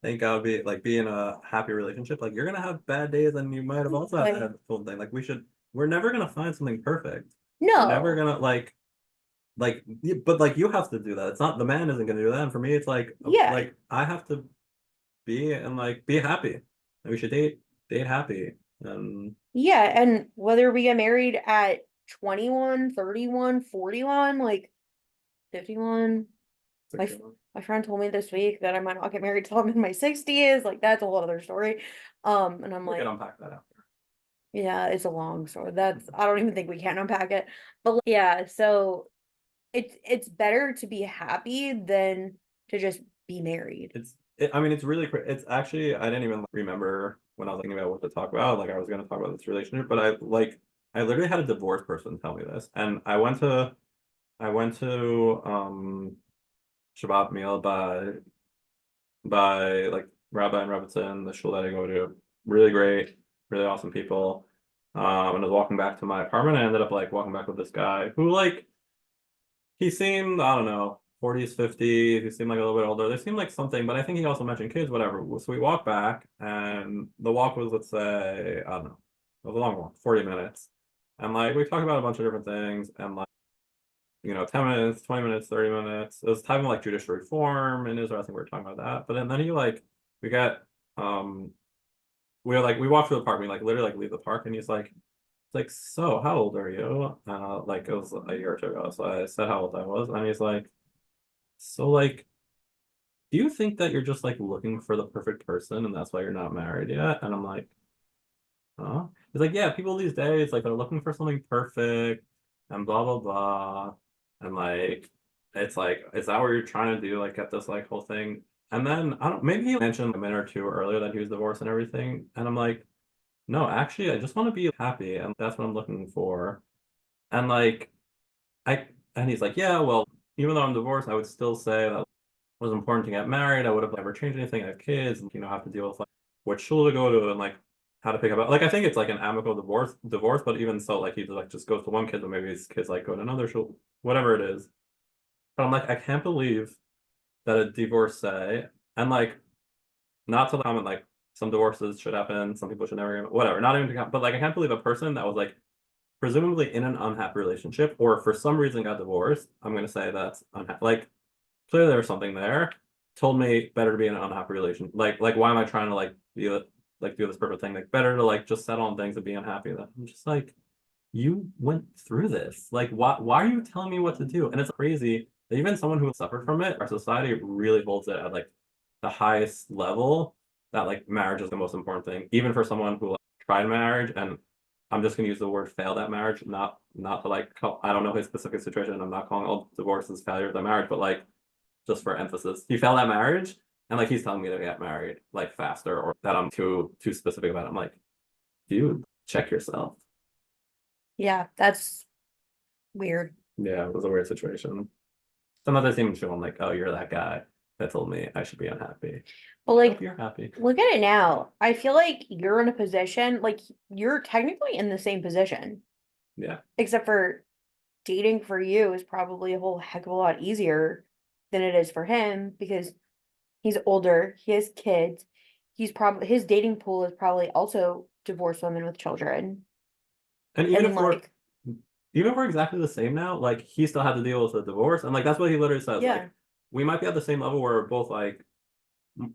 S3: thank God, be in a happy relationship, like you're gonna have bad days, and you might have also had
S2: Like,
S3: that full thing. Like we're never gonna find something perfect. We're never
S2: no,
S3: gonna but like you have to do that. It's not the man isn't gonna do that. And for me, it's
S2: yeah,
S3: like I have to be happy. And we should date happy. And
S2: yeah. And whether we get married at 21, 31, 41, like 51, My f-
S3: 61.
S2: my friend told me this week that I might not get married till I'm in my 60s. Like, that's a whole other story. And I'm
S3: We can
S2: like,
S3: unpack that after.
S2: yeah, it's a long story. I don't even think we can unpack it. But like, yeah, so it's better to be happy than to just be married.
S3: I mean, it's really, it's actually, I didn't even remember when I was thinking about what to talk about. Like, I was going to talk about this relationship, but I literally had a divorced person tell me this. And I went to, Shabbat meal by like Rabbi and Rebbitzin, the shul that I go to. Really great, really awesome people. And I was walking back to my apartment. I ended up like walking back with this guy who like, he seemed, I don't know, 40s, 50s. He seemed like a little bit older. They seemed like something, but I think he also mentioned kids, whatever. So we walked back, and the walk was, let's say, I don't know, it was a long walk, 40 minutes. And like we talked about a bunch of different things, and like, 10 minutes, 20 minutes, 30 minutes. It was talking like judicial reform in Israel. I think we were talking about that. But then he like, we got, um, we walked through the park. We like literally like leave the park, and he's like, so how old are you? Like it was a year or two ago. So I said how old I was, and he's like, so like do you think that you're just like looking for the perfect person and that's why you're not married yet? And I'm like, huh? He's like, yeah, people these days, like, they're looking for something perfect and blah, blah, blah. And like, it's like, is that what you're trying to do? Like, get this like whole thing. And then I don't, maybe he mentioned a minute or two earlier that he was divorced and everything. And I'm like, no, actually, I just want to be happy. And that's what I'm looking for. And like, and he's like, yeah, well, even though I'm divorced, I would still say that it was important to get married. I would have never changed anything. I have kids, and have to deal with like which school to go to and like how to pick up. Like I think it's like an amicable divorce, but even so, like he like just goes to one kid, but maybe his kids like go to another school, whatever it is. But I'm like, I can't believe that a divorcee and like not to comment like some divorces should happen, some people should never, whatever. Not even to count, but like I can't believe a person that was like presumably in an unhappy relationship or for some reason got divorced. I'm gonna say that's unhappy. Like clearly there was something there. Told me better to be in an unhappy relation. Like why am I trying to like do this perfect thing? Like better to like just settle on things and be unhappy. That I'm just like, you went through this. Like why are you telling me what to do? And it's crazy that even someone who suffered from it, our society really holds it at like the highest level that like marriage is the most important thing, even for someone who like, tried marriage. And I'm just gonna use the word failed at marriage, not to like I don't know his specific situation. I'm not calling all divorces failures at marriage, but like just for emphasis, he failed at marriage, and like he's telling me to get married like faster or that I'm too specific about it. I'm like, dude, check yourself.
S2: Yeah, that's weird.
S3: Yeah, it was a weird situation. Some others even show him like, oh, you're that guy that told me I should be unhappy.
S2: But like,
S3: You're happy.
S2: look at it now. I feel like you're in a position, like you're technically in the same position,
S3: Yeah.
S2: except for dating for you is probably a whole heck of a lot easier than it is for him because he's older, he has kids. He's probably his dating pool is probably also divorced women with children.
S3: And even
S2: And
S3: if we're
S2: like,
S3: exactly the same now, like he still had to deal with a divorce. And like that's what he literally says.
S2: yeah.
S3: Like we might be at the same level where we're both like,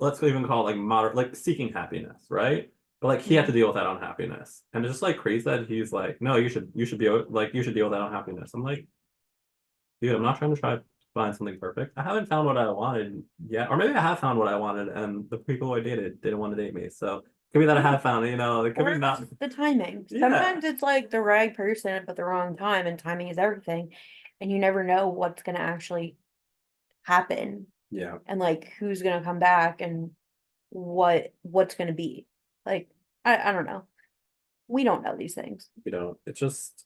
S3: let's even call it like moderate, like seeking happiness, right? But like he had to deal with that unhappiness. And it's just like crazy that he's like, no, you should be like you should deal with that unhappiness. I'm like, dude, I'm not trying to find something perfect. I haven't found what I wanted yet. Or maybe I have found what I wanted and the people I dated didn't want to date me. So it could be that I have found it, it could
S2: Or
S3: be not.
S2: it's the timing.
S3: Yeah.
S2: Sometimes it's like the right person but the wrong time, and timing is everything. And you never know what's gonna actually happen
S3: Yeah.
S2: and like who's gonna come back and what's gonna be. Like, I don't know. We don't know these things.
S3: We don't. It's just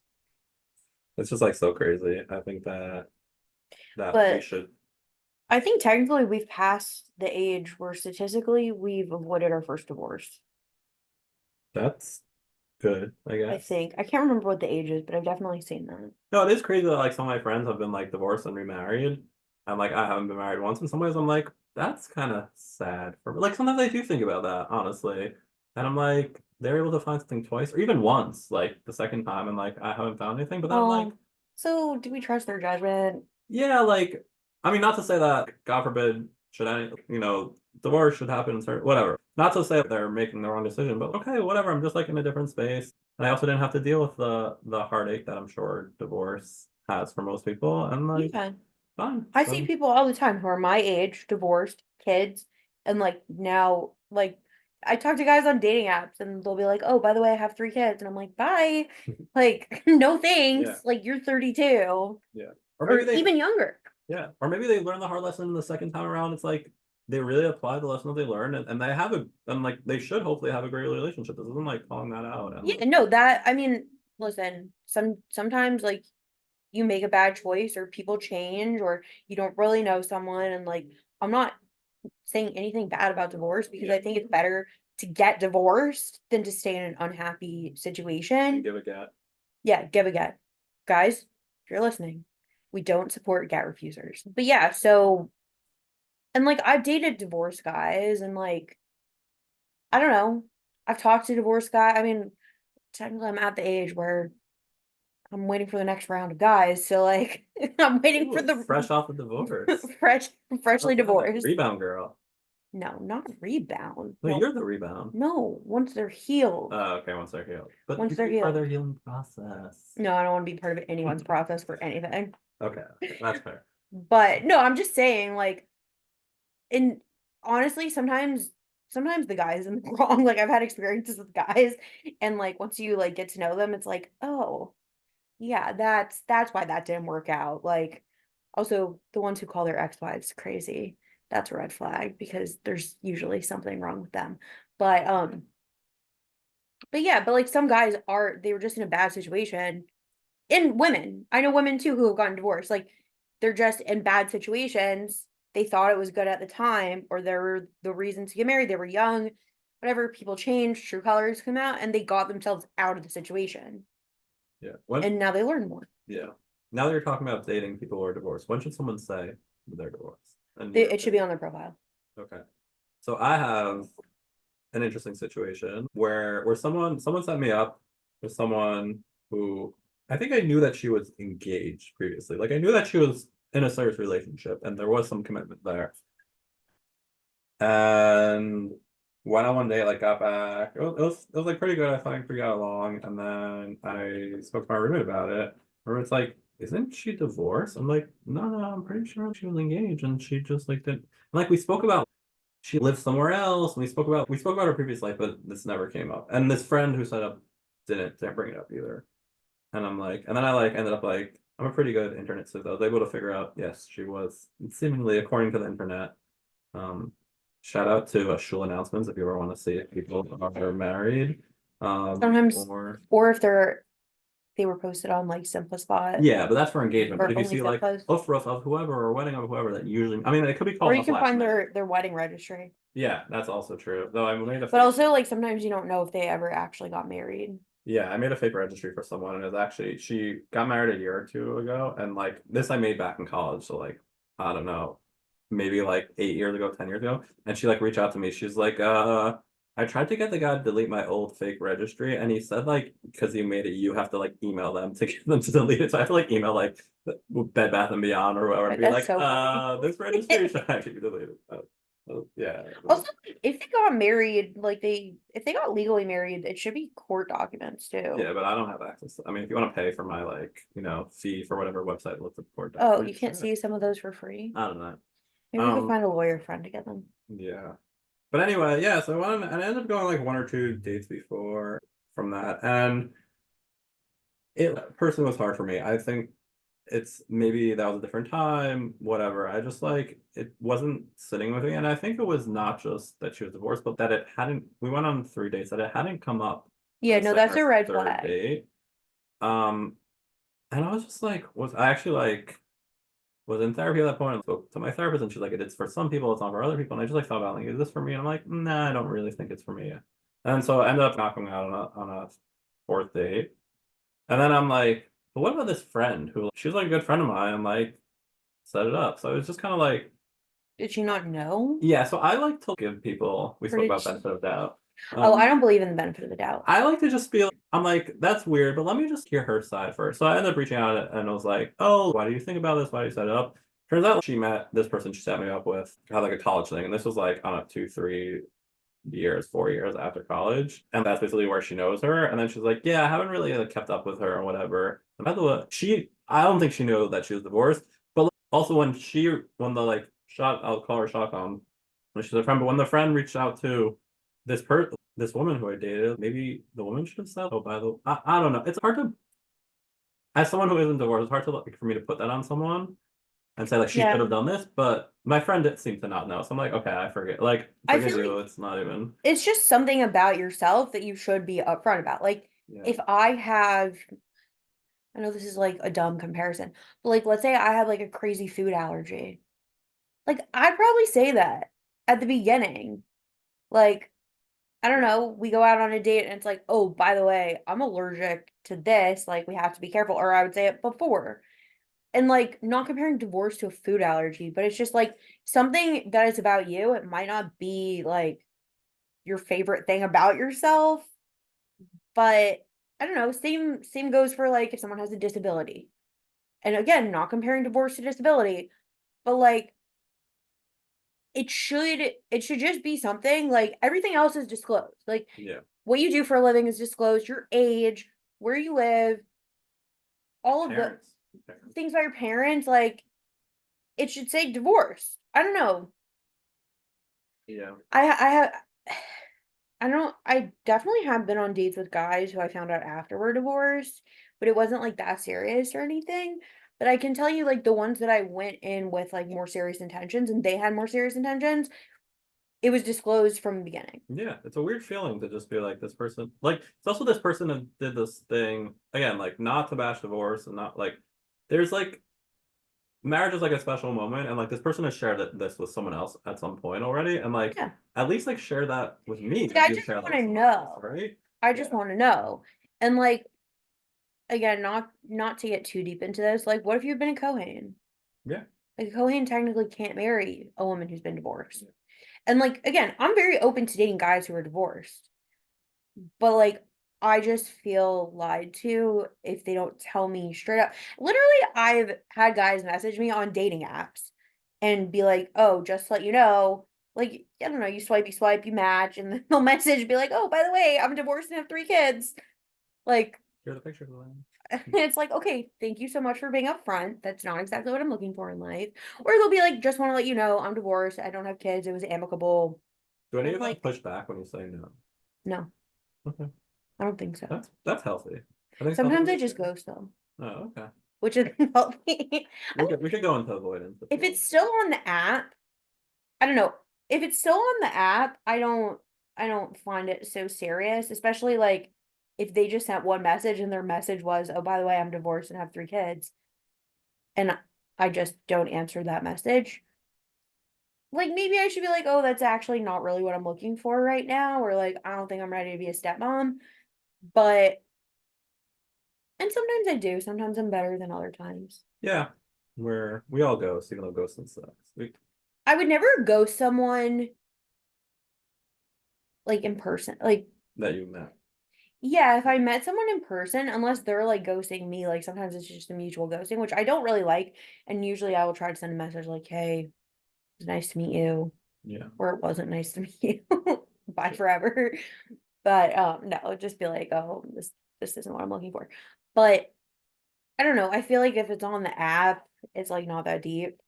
S3: like so crazy. I think that we
S2: But
S3: should.
S2: I think technically we've passed the age where statistically we've avoided our first divorce.
S3: That's good, I
S2: I
S3: guess.
S2: think. I can't remember what the age is, but I've definitely seen that.
S3: No, it is crazy that like some of my friends have been like divorced and remarried, and like I haven't been married once. In some ways, I'm like, that's kind of sad for me. Like sometimes I do think about that, honestly, and I'm like, they're able to find something twice or even once, like the second time, and like I haven't found anything. But then I'm like,
S2: So do we trust their judgment?
S3: yeah, like I mean, not to say that God forbid should any divorce should happen in certain whatever. Not to say that they're making the wrong decision, but okay, whatever. I'm just like in a different space. And I also didn't have to deal with the heartache that I'm sure divorce has for most people. And like
S2: Yeah.
S3: fine.
S2: I see people all the time who are my age, divorced, kids, and like now, like I talk to guys on dating apps and they'll be like, "Oh, by the way, I have 3 kids." And I'm like, "Bye." Like, no thanks.
S3: Yeah.
S2: Like you're 32.
S3: Yeah.
S2: Or
S3: maybe they
S2: even younger.
S3: yeah. Or maybe they learn the hard lesson the second time around. It's like they really apply the lesson that they learned and they have and like they should hopefully have a great relationship. This isn't like calling that out. And
S2: Yeah, no, that I mean, listen, sometimes like you make a bad choice or people change or you don't really know someone and like I'm not saying anything bad about divorce because
S3: Yeah.
S2: I think it's better to get divorced than to stay in an unhappy situation.
S3: give a gat.
S2: Yeah, give a get. Guys, if you're listening, we don't support get refusers. But yeah, so and like I've dated divorced guys and like I don't know. I've talked to divorced guy. I mean, technically I'm at the age where I'm waiting for the next round of guys. So like I'm waiting for
S3: Ooh,
S2: the
S3: fresh off the divorce.
S2: freshly divorced.
S3: Rebound girl.
S2: No, not rebound.
S3: No,
S2: No,
S3: you're the rebound.
S2: no, once they're healed.
S3: Oh, okay, once they're healed. But
S2: Once
S3: you
S2: they're
S3: be part of
S2: healed.
S3: their healing process.
S2: No, I don't want to be part of anyone's process for anything.
S3: Okay, that's fair.
S2: But no, I'm just saying, like, and honestly, sometimes the guy is in the wrong. Like I've had experiences with guys, and like once you like get to know them, it's like, oh yeah, that's why that didn't work out. Like also the ones who call their ex-wives crazy, that's a red flag because there's usually something wrong with them. But but yeah, but like some guys are they were just in a bad situation. And women, I know women too who have gotten divorced. Like they're just in bad situations. They thought it was good at the time, or there were the reason to get married. They were young, whatever. People change, true colors come out, and they got themselves out of the situation.
S3: Yeah. When
S2: And now they learn more.
S3: yeah. Now that you're talking about dating people who are divorced, when should someone say they're divorced? And
S2: It should be on their profile.
S3: okay. So I have an interesting situation where someone set me up with someone who I think I knew that she was engaged previously. Like I knew that she was in a serious relationship and there was some commitment there. And went on one day, like got back. It was like pretty good. I think we got along. And then I spoke to my roommate about it. My roommate's like, isn't she divorced? I'm like, no, I'm pretty sure she was engaged and she just like didn't like we spoke about she lived somewhere else. And we spoke about her previous life, but this never came up. And this friend who set up didn't bring it up either. And I'm like, and then I like ended up like, I'm a pretty good internet sleuth. I was able to figure out, yes, she was seemingly according to the internet. Um, Shout out to Shul announcements if you ever want to see if people are married.
S2: Sometimes,
S3: Or
S2: or if they were posted on like Simplispot
S3: yeah, but that's for engagement. But
S2: or
S3: if you
S2: only
S3: see like
S2: Simpost,
S3: Ufruf of whoever or wedding of whoever, that usually, I mean, it could be
S2: or
S3: called
S2: you
S3: a
S2: can
S3: flash
S2: find
S3: marriage.
S2: their wedding registry.
S3: Yeah, that's also true. Though I made a
S2: But also, like sometimes you don't know if they ever actually got married.
S3: yeah, I made a fake registry for someone, and it was actually she got married a year or two ago, and like this I made back in college, so like I don't know, maybe like 8 years ago, 10 years ago, and she like reached out to me. She's like, I tried to get the guy to delete my old fake registry, and he said like because you made it, you have to like email them to get them to delete it. So I have to like email like Bed Bath and Beyond or whatever, and be
S2: That's
S3: like,
S2: so funny.
S3: this registry should actually be deleted. Yeah.
S2: Also, if they got married, like if they got legally married, it should be court documents too.
S3: Yeah, but I don't have access. I mean, if you want to pay for my like, fee for whatever website looks for
S2: Oh,
S3: documents,
S2: you can't
S3: sure.
S2: see some of those for free?
S3: I don't know.
S2: Maybe we could find a lawyer friend to get them.
S3: Yeah. But anyway, yeah, so I ended up going like one or two dates before from that. And it personally was hard for me. I think it's maybe that was a different time, whatever. I just like it wasn't sitting with me. And I think it was not just that she was divorced, but that it hadn't we went on 3 dates that it hadn't come up
S2: Yeah,
S3: on the
S2: no,
S3: second
S2: that's
S3: or
S2: a red
S3: third
S2: flag.
S3: date. Um, and I was just like, was I actually like was in therapy at that point and spoke to my therapist and she's like, it's for some people, it's not for other people. And I just like thought about like, is this for me? And I'm like, nah, I don't really think it's for me. And so I ended up knocking out on a fourth date. And then I'm like, but what about this friend who she was like a good friend of mine and like set it up. So it was just kind of like,
S2: Did she not know?
S3: yeah, so I like to give people we
S2: Or
S3: spoke
S2: did
S3: about
S2: she...
S3: benefit of doubt.
S2: Oh, I don't believe in the benefit of the doubt.
S3: I like to just be like, I'm like, that's weird, but let me just hear her side first. So I ended up reaching out and I was like, oh, why do you think about this? Why do you set it up? Turns out she met this person she set me up with, had like a college thing. And this was like, I don't know, 2, 3 years, 4 years after college. And that's basically where she knows her. And then she's like, yeah, I haven't really like, kept up with her or whatever. And by the way, I don't think she knew that she was divorced. But also when the like I'll call her shotgun, when she's a friend, but when the friend reached out to this woman who I dated, maybe the woman should have said, oh, by the I don't know. It's hard to, as someone who isn't divorced, it's hard to like for me to put that on someone and say like she should have done this, but my friend did seem to not know. So I'm like, okay, I forget. Like
S2: I
S3: forgive
S2: feel
S3: you,
S2: like
S3: it's not even
S2: it's just something about yourself that you should be upfront about. Like
S3: yeah.
S2: if I know this is like a dumb comparison, but like let's say I have like a crazy food allergy. Like I'd probably say that at the beginning. Like, I don't know, we go out on a date and it's like, oh, by the way, I'm allergic to this. Like, we have to be careful. Or I would say it before. And like, not comparing divorce to a food allergy, but it's just like something that is about you. It might not be like your favorite thing about yourself, but I don't know. Same goes for like if someone has a disability. And again, not comparing divorce to disability, but like it should just be something like everything else is disclosed. Like
S3: Yeah.
S2: what you do for a living is disclosed, your age, where you live, all of the
S3: Parents.
S2: things about your parents, like it should say divorce. I don't know.
S3: Yeah.
S2: I definitely have been on dates with guys who I found out after were divorced, but it wasn't like that serious or anything. But I can tell you, like, the ones that I went in with like more serious intentions and they had more serious intentions, it was disclosed from the beginning.
S3: Yeah, it's a weird feeling to just be like this person. Like it's also this person that did this thing again, like not to bash divorce and not like there's like marriage is like a special moment, and like this person has shared this with someone else at some point already, and like
S2: Yeah.
S3: at least like share that with me.
S2: Like, I
S3: You
S2: just
S3: share that
S2: want
S3: with
S2: to
S3: someone else,
S2: know.
S3: right?
S2: I just
S3: Yeah.
S2: want to know. And like, again, not to get too deep into this, like, what if you've been a Cohen?
S3: Yeah.
S2: Like, a Cohen technically can't marry a woman who's been divorced. And like, again, I'm very open to dating guys who are divorced. But like, I just feel lied to if they don't tell me straight up. Literally, I've had guys message me on dating apps and be like, "Oh, just to let you know, like, I don't know, you swipe, you match, and then they'll message, be like, oh, by the way, I'm divorced and have 3 kids." Like,
S3: Here's the picture of them.
S2: it's like, okay, thank you so much for being upfront. That's not exactly what I'm looking for in life. Or they'll be like, just want to let you know, I'm divorced. I don't have kids. It was amicable.
S3: Do any
S2: I'm
S3: of them
S2: like,
S3: push back when you say no?
S2: no,
S3: Okay,
S2: I don't think so.
S3: that's healthy. I think some
S2: Sometimes I
S3: people
S2: just
S3: do.
S2: ghost them,
S3: Oh, okay.
S2: which is healthy.
S3: We could go into avoidance if you
S2: If
S3: want.
S2: it's still on the app, I don't know. If it's still on the app, I don't find it so serious, especially like if they just sent one message and their message was, "Oh, by the way, I'm divorced and have 3 kids," and I just don't answer that message. Like, maybe I should be like, "Oh, that's actually not really what I'm looking for right now," or like, "I don't think I'm ready to be a stepmom." But and sometimes I do. Sometimes I'm better than other times.
S3: Yeah, we all ghost, even though ghosting sucks.
S2: I would never ghost someone like in person. Like,
S3: That you met.
S2: yeah, if I met someone in person, unless they're like ghosting me, like sometimes it's just a mutual ghosting, which I don't really like. And usually I will try to send a message like, "Hey, it's nice to meet you,"
S3: Yeah.
S2: or "It wasn't nice to meet you." Bye forever. But no, just be like, "Oh, this isn't what I'm looking for." But I don't know. I feel like if it's on the app, it's like not that deep.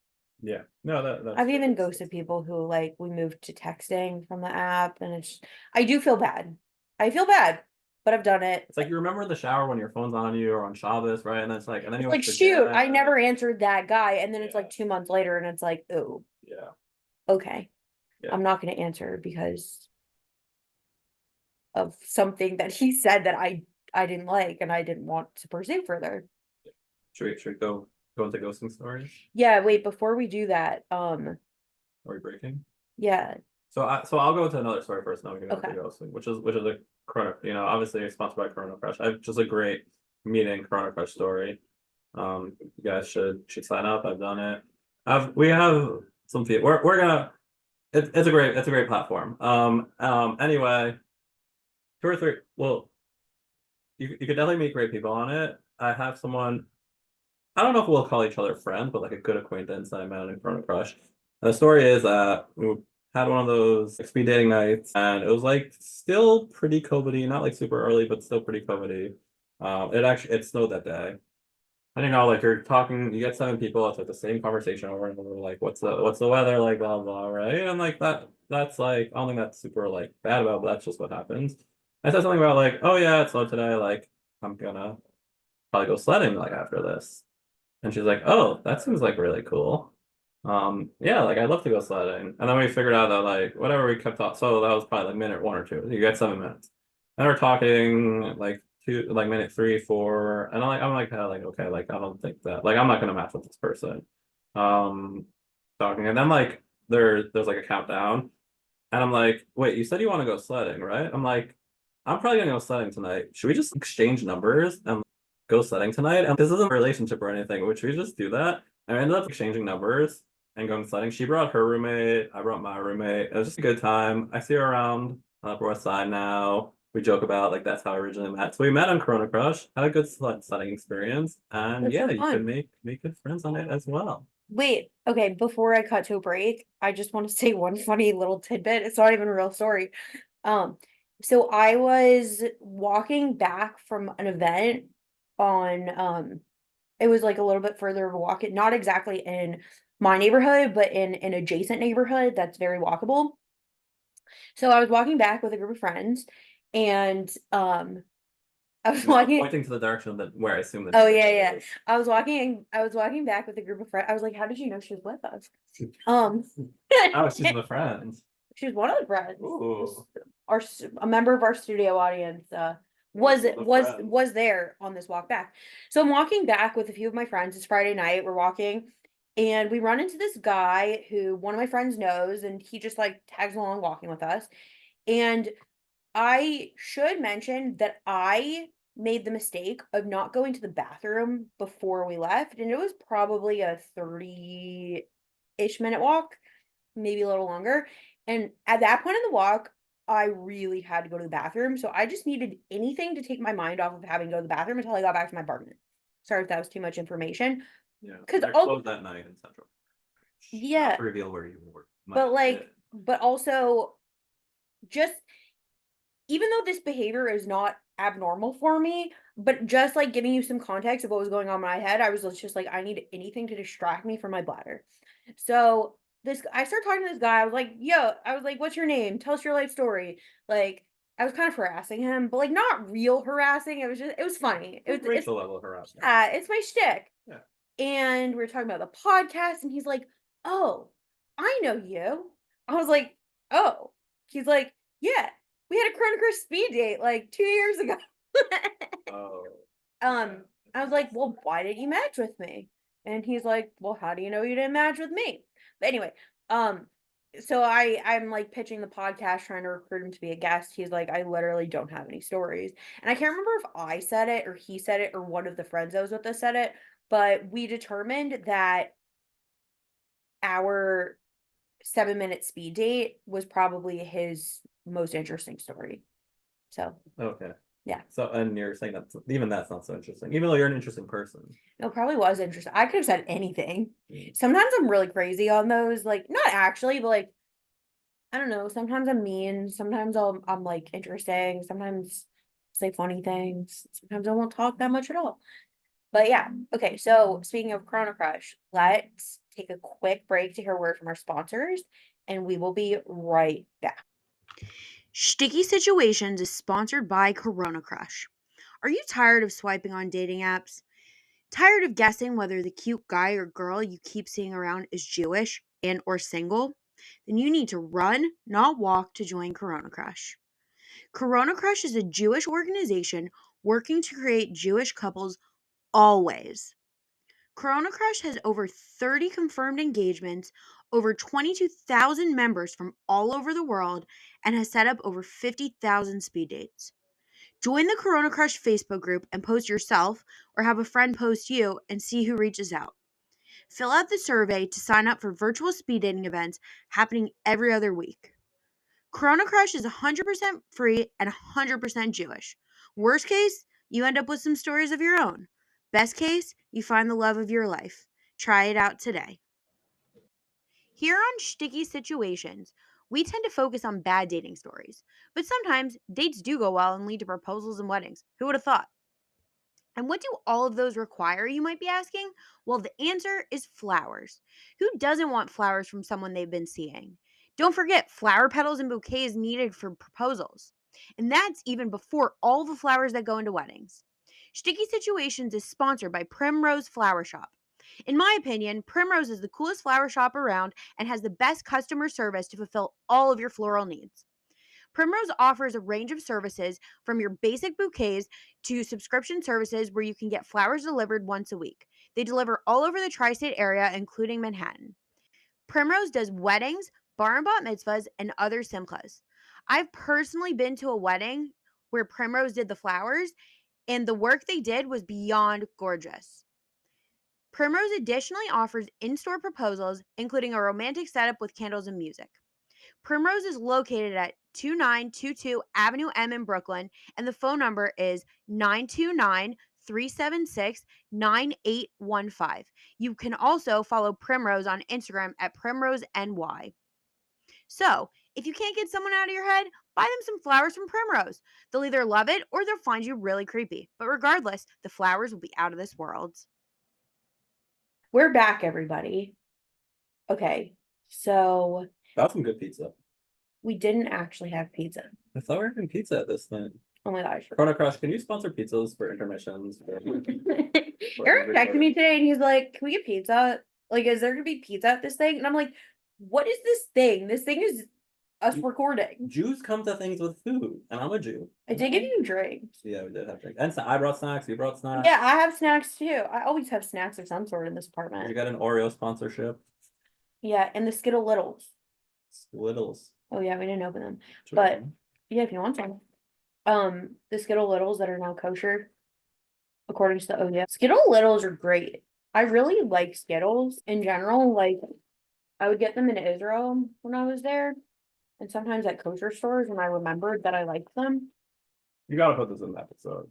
S3: Yeah. No, that's
S2: I've
S3: true.
S2: even ghosted people who like we moved to texting from the app, and it's I do feel bad. I feel bad, but I've done it.
S3: It's like you remember in the shower when your phone's on you or on Shabbos, right? And then it's like, and then you
S2: It's
S3: like
S2: like, shoot, I
S3: forget.
S2: never answered that guy. And then it's
S3: Yeah.
S2: like 2 months later, and it's like, oh,
S3: Yeah.
S2: okay.
S3: Yeah.
S2: I'm not going to answer because of something that he said that I didn't like and I didn't want to pursue further.
S3: Should we go into ghosting stories?
S2: Yeah, wait, before we do that,
S3: Are we breaking?
S2: yeah,
S3: So I'll go to another story first, now we can go into
S2: okay.
S3: ghosting, which is a Corona, obviously it's sponsored by Corona Crush. I have just a great meeting Corona Crush story. You guys should sign up. I've done it. We have some people. We're gonna. It's a great platform. Anyway, 2 or 3. Well, you could definitely meet great people on it. I have someone. I don't know if we'll call each other friends, but like a good acquaintance that I met in Corona Crush. And the story is that we had one of those like, speed dating nights, and it was like still pretty COVID-y, not like super early, but still pretty COVID-y. It snowed that day. And like you're talking, you get 7 people, it's like the same conversation over and over, like what's the weather, like blah blah, right? And like that's like I don't think that's super like bad about, but that's just what happens. I said something about like, oh yeah, it's slow today, like I'm gonna probably go sledding like after this. And she's like, oh, that seems like really cool. Yeah, like I'd love to go sledding. And then we figured out that like whatever we kept talking, so that was probably like minute 1 or 2. You got 7 minutes. And we're talking like minute 3, 4, and I'm like, oh, like okay, like I don't think that like I'm not gonna match with this person. Um, talking, and then like there's like a countdown, and I'm like, wait, you said you want to go sledding, right? I'm like, I'm probably gonna go sledding tonight. Should we just exchange numbers and go sledding tonight? And this isn't a relationship or anything. Would we just do that? And I ended up exchanging numbers and going sledding. She brought her roommate. I brought my roommate. It was just a good time. I see her around on Upper West Side now. We joke about like that's how I originally met. So we met on Corona Crush, had a good sledding experience, and
S2: That's
S3: yeah,
S2: so
S3: you can
S2: fun.
S3: make good friends on it as well.
S2: Wait, okay, before I cut to a break, I just want to say one funny little tidbit. It's not even a real story. Um, so I was walking back from an event on it was like a little bit further of a walk, not exactly in my neighborhood, but in an adjacent neighborhood that's very walkable. So I was walking back with a group of friends, and I was
S3: No,
S2: walking.
S3: pointing to the direction that where I assume that.
S2: Oh yeah. I was walking back with a group of friends. I was like, "How did you know she was with us?"
S3: Oh, she's the friend.
S2: She was one of the friends.
S3: Ooh.
S2: A member of our studio audience was there on this walk back. So I'm walking back with a few of my friends. It's Friday night. We're walking, and we run into this guy who one of my friends knows, and he just like tags along walking with us. And I should mention that I made the mistake of not going to the bathroom before we left, and it was probably a 30-ish minute walk, maybe a little longer. And at that point in the walk, I really had to go to the bathroom. So I just needed anything to take my mind off of having to go to the bathroom until I got back to my apartment. Sorry if that was too much information.
S3: Yeah,
S2: 'Cause
S3: they're
S2: all-
S3: closed that night in Central.
S2: Yeah.
S3: Not to reveal where you were.
S2: But like, but also just even though this behavior is not abnormal for me, but just like giving you some context of what was going on in my head, I was just like, I need anything to distract me from my bladder. So I started talking to this guy. I was like, what's your name? Tell us your life story. Like, I was kind of harassing him, but like not real harassing. It was funny. It's
S3: Rachel level harassment.
S2: it's my shtick.
S3: Yeah.
S2: And we were talking about the podcast, and he's like, "Oh, I know you." I was like, "Oh." He's like, "Yeah, we had a Chrono Cross speed date like 2 years ago."
S3: Oh.
S2: I was like, "Well, why didn't you match with me?" And he's like, "Well, how do you know you didn't match with me?" But anyway, so I'm like pitching the podcast, trying to recruit him to be a guest. He's like, "I literally don't have any stories." And I can't remember if I said it or he said it or one of the friends that was with us said it, but we determined that our 7-minute speed date was probably his most interesting story. So
S3: Okay.
S2: yeah.
S3: So, and you're saying that even that's not so interesting, even though you're an interesting person.
S2: It probably was interesting. I could have said anything.
S3: Mm.
S2: Sometimes I'm really crazy on those, like not actually, but like I don't know. Sometimes I'm mean. Sometimes I'm like interesting. Sometimes say funny things. Sometimes I won't talk that much at all. But yeah, okay. So speaking of Chrono Crush, let's take a quick break to hear a word from our sponsors, and we will be right back.
S1: Sticky Situations is sponsored by Corona Crush. Are you tired of swiping on dating apps? Tired of guessing whether the cute guy or girl you keep seeing around is Jewish and or single? Then you need to run, not walk, to join Corona Crush. Corona Crush is a Jewish organization working to create Jewish couples always. Corona Crush has over 30 confirmed engagements, over 22,000 members from all over the world, and has set up over 50,000 speed dates. Join the Corona Crush Facebook group and post yourself or have a friend post you and see who reaches out. Fill out the survey to sign up for virtual speed dating events happening every other week. Corona Crush is 100% free and 100% Jewish. Worst case, you end up with some stories of your own. Best case, you find the love of your life. Try it out today. Here on Sticky Situations, we tend to focus on bad dating stories, but sometimes dates do go well and lead to proposals and weddings. Who would have thought? And what do all of those require, you might be asking? Well, the answer is flowers. Who doesn't want flowers from someone they've been seeing? Don't forget, flower petals and bouquets needed for proposals. And that's even before all the flowers that go into weddings. Sticky Situations is sponsored by Primrose Flower Shop. In my opinion, Primrose is the coolest flower shop around and has the best customer service to fulfill all of your floral needs. Primrose offers a range of services from your basic bouquets to subscription services where you can get flowers delivered once a week. They deliver all over the tri-state area, including Manhattan. Primrose does weddings, bar and bat mitzvahs, and other simchas. I've personally been to a wedding where Primrose did the flowers, and the work they did was beyond gorgeous. Primrose additionally offers in-store proposals, including a romantic setup with candles and music. Primrose is located at 2922 Avenue M in Brooklyn, and the phone number is 929-376-9815. You can also follow Primrose on Instagram at PrimroseNY. So, if you can't get someone out of your head, buy them some flowers from Primrose. They'll either love it or they'll find you really creepy. But regardless, the flowers will be out of this world.
S2: We're back, everybody. Okay, so
S3: That's some good pizza.
S2: We didn't actually have pizza.
S3: I thought we were having pizza at this thing.
S2: Oh my gosh.
S3: Corona Crush, can you sponsor pizzas for intermissions?
S2: Eric texted me today and he's like, "Can we get pizza? Like, is there gonna be pizza at this thing?" And I'm like, "What is this thing? This thing is us recording."
S3: Jews come to things with food, and I'm a Jew.
S2: I did give you drinks.
S3: Yeah, we did have drinks. And I brought snacks, you brought snacks.
S2: Yeah, I have snacks too. I always have snacks of some sort in this
S3: You
S2: apartment.
S3: got an Oreo sponsorship.
S2: Yeah, and the Skittle Littles.
S3: Littles.
S2: Oh yeah, we didn't open them. But yeah, if you want some. The Skittle Littles that are now kosher, according to the ODF. Skittle Littles are great. I really like Skittles in general. Like, I would get them in Israel when I was there, and sometimes at kosher stores when I remembered that I liked them.
S3: You gotta put this in the episode.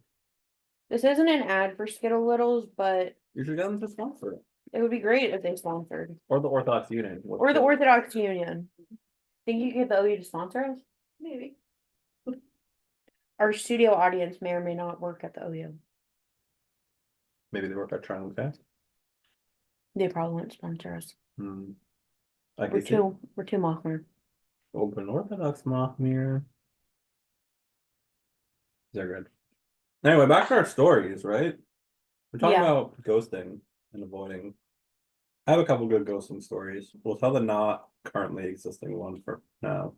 S2: This isn't an ad for Skittle Littles, but
S3: You should get them to sponsor it.
S2: it would be great if they sponsored.
S3: Or the Orthodox Union.
S2: Or the Orthodox Union. Think you could get the OU to sponsor us? Maybe. Our studio audience may or may not work at the OU.
S3: Maybe they work at Triangle K.
S2: They probably won't sponsor us.
S3: I
S2: We're
S3: could see
S2: too Machmer.
S3: Open Orthodox Mahmir. They're good. Anyway, back to our stories, right? We're talking
S2: Yeah.
S3: about ghosting and avoiding. I have a couple good ghosting stories. We'll tell the not currently existing one for now.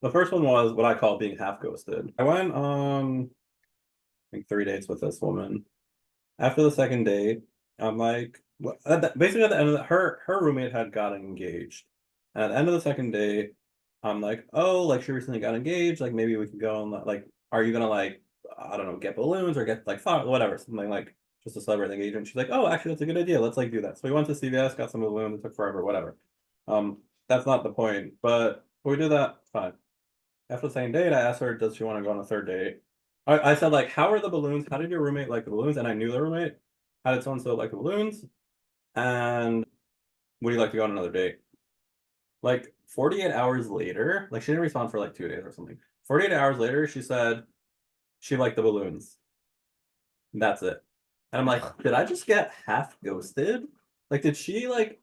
S3: The first one was what I call being half ghosted. I went on, I think 3 dates with this woman. After the second date, I'm like, basically at the end of her roommate had gotten engaged. And at the end of the second date, I'm like, oh, like she recently got engaged. Like maybe we can go and like, are you gonna like, I don't know, get balloons or get like whatever, something like just to celebrate the engagement. She's like, oh, actually, that's a good idea. Let's like do that. So we went to CVS, got some balloons. It took forever, whatever. That's not the point. But we did that. Fine. After the second date, I asked her, does she want to go on a third date? I said, like, how are the balloons? How did your roommate like the balloons? And I knew the roommate. How did so-and-so like the balloons? And would you like to go on another date? Like 48 hours later, like she didn't respond for like 2 days or something. 48 hours later, she said she liked the balloons. That's it. And I'm like, did I just get half ghosted? Like, did she like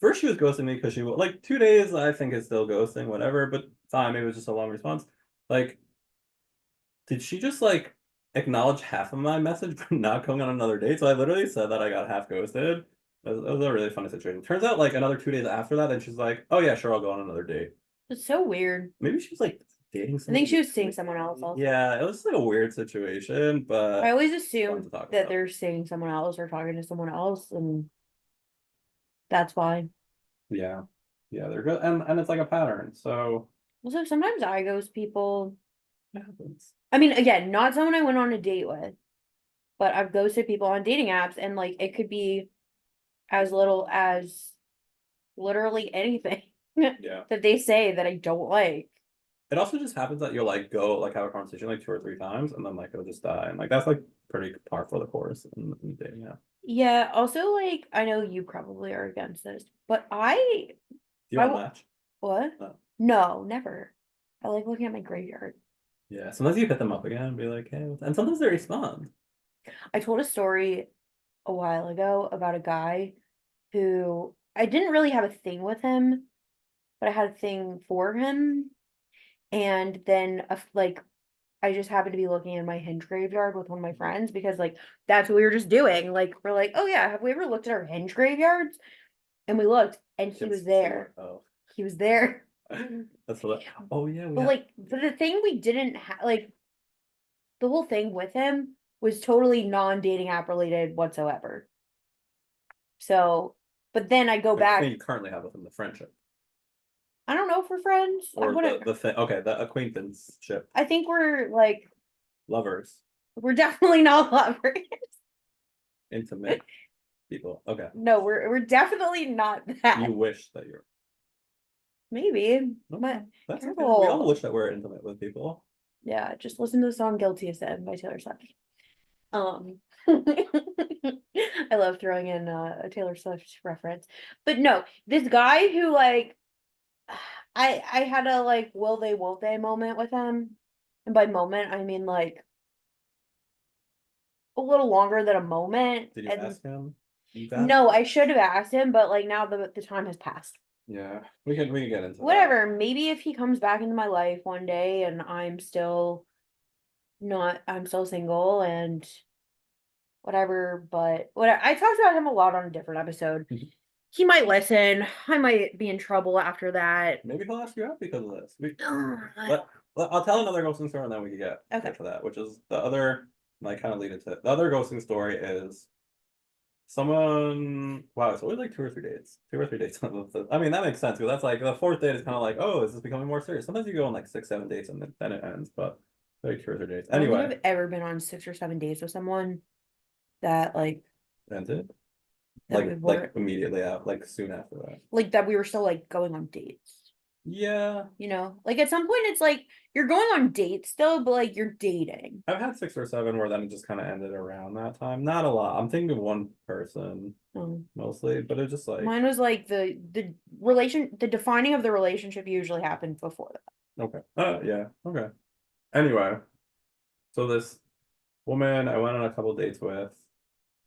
S3: first she was ghosting me because she like 2 days, I think is still ghosting, whatever, but fine, maybe it was just a long response. Like, did she just like acknowledge half of my message but not going on another date? So I literally said that I got half ghosted. It was a really funny situation. Turns out like another 2 days after that, then she's like, oh yeah, sure, I'll go on another date.
S2: It's so weird.
S3: Maybe she was like dating
S2: I
S3: somebody.
S2: think she was seeing someone else also.
S3: Yeah, it was like a weird situation, but
S2: I always
S3: fun
S2: assume
S3: to talk
S2: that
S3: about.
S2: they're seeing someone else or talking to someone else, and that's why.
S3: Yeah. Yeah, they're good. And it's like a pattern. So
S2: Also, sometimes I ghost people.
S3: it happens.
S2: I mean, again, not someone I went on a date with, but I've ghosted people on dating apps, and like it could be as little as literally anything
S3: Yeah.
S2: that they say that I don't like.
S3: It also just happens that you'll like go like have a conversation like 2 or 3 times and then like it'll just die. And like that's like pretty par for the course in dating, yeah.
S2: Yeah, also like I know you probably are against this, but
S3: Do you want
S2: I
S3: to match?
S2: what?
S3: Oh.
S2: No, never. I like looking at my graveyard.
S3: Yeah. Sometimes you hit them up again and be like, hey, and sometimes they respond.
S2: I told a story a while ago about a guy who I didn't really have a thing with him, but I had a thing for him. And then like I just happened to be looking in my Hinge graveyard with one of my friends because like that's what we were just doing. Like we're like, oh yeah, have we ever looked at our Hinge graveyards? And we looked, and he was there.
S3: Oh.
S2: He was there.
S3: That's what. Oh yeah.
S2: But the thing we didn't have, like, the whole thing with him was totally non-dating app related whatsoever. So, but then I go back.
S3: You currently have with him the friendship.
S2: I don't know if we're friends.
S3: Or the thing. Okay, the acquaintanceship.
S2: I think we're like
S3: Lovers.
S2: we're definitely not lovers.
S3: Intimate people. Okay.
S2: No, we're definitely not that.
S3: You wish that you're.
S2: Maybe.
S3: No,
S2: But
S3: that's okay. We
S2: careful.
S3: all wish that we're intimate with people.
S2: Yeah, just listen to the song Guilty as Sin by Taylor Swift. I love throwing in a Taylor Swift reference. But no, this guy who like I had a like will they won't they moment with him. And by moment I mean like a little longer than a moment.
S3: Did you ask him?
S2: No, I should have asked him, but like now the time has passed.
S3: Yeah, we can get into that.
S2: Whatever. Maybe if he comes back into my life one day and I'm still single and whatever, but whatever. I talked about him a lot on a different episode.
S3: Mhm.
S2: He might listen. I might be in trouble after that.
S3: Maybe he'll ask you out because of this.
S2: Ugh.
S3: I'll tell another ghosting story and then we can
S2: Okay.
S3: get to that, which is the other, like, kind of lead into it. The other ghosting story is someone. Wow, it's always like 2 or 3 dates. 2 or 3 dates. I mean, that makes sense because that's like the fourth date is kind of like, oh, is this becoming more serious? Sometimes you go on like 6, 7 dates and then it ends, but like 2 or 3 dates.
S2: I don't think
S3: Anyway,
S2: I've ever been on 6 or 7 dates with someone that
S3: ended
S2: that we
S3: like
S2: were
S3: immediately out, like soon after that.
S2: like that we were still like going on dates.
S3: Yeah,
S2: You know, like at some point it's like you're going on dates still, but like you're dating.
S3: I've had 6 or 7 where then it just kind of ended around that time. Not a lot. I'm thinking of one person mostly, but it's just like
S2: Mine was like the defining of the relationship usually happened before that.
S3: okay. Yeah, okay. Anyway, so this woman I went on a couple dates with,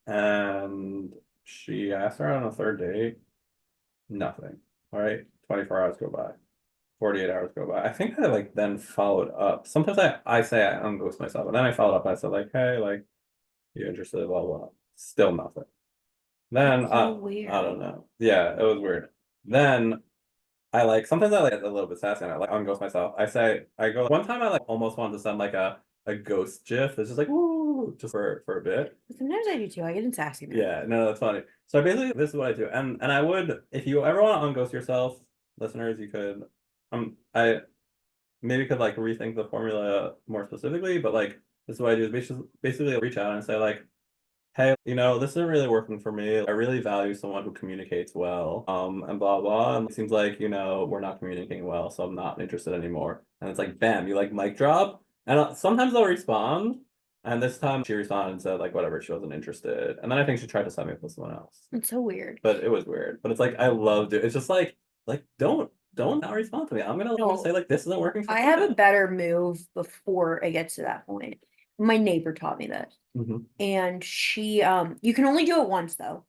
S3: and she asked her on a third date, nothing. All right, 24 hours go by, 48 hours go by. I think I like then followed up. Sometimes I say I unghost myself, and then I followed up. I said like, hey, like, you interested? Blah blah. Still nothing. Then
S2: That's so weird.
S3: I don't know. Yeah, it was weird. Then I like sometimes I like a little bit sassy and I like unghost myself. I go one time I like almost wanted to send like a ghost gif. It's just like woo just for a bit.
S2: Sometimes I do too. I get in sassy mode.
S3: Yeah, no, that's funny. So basically this is what I do. And I would, if you ever want to unghost yourself, listeners, you could I maybe could like rethink the formula more specifically, but like this is what I do is basically reach out and say like, hey, this isn't really working for me. I really value someone who communicates well, and blah blah. And it seems like, we're not communicating well, so I'm not interested anymore. And it's like, bam, you like mic drop. And sometimes they'll respond. And this time she responded and said like whatever, she wasn't interested. And then I think she tried to set me up with someone else.
S2: It's so weird.
S3: But it was weird. But it's like I loved it. It's just like don't not respond to me. I'm gonna say like this isn't working for
S2: I
S3: me
S2: have
S3: now.
S2: a better move before it gets to that point. My neighbor taught me this.
S3: Mhm.
S2: And she you can only do it once though.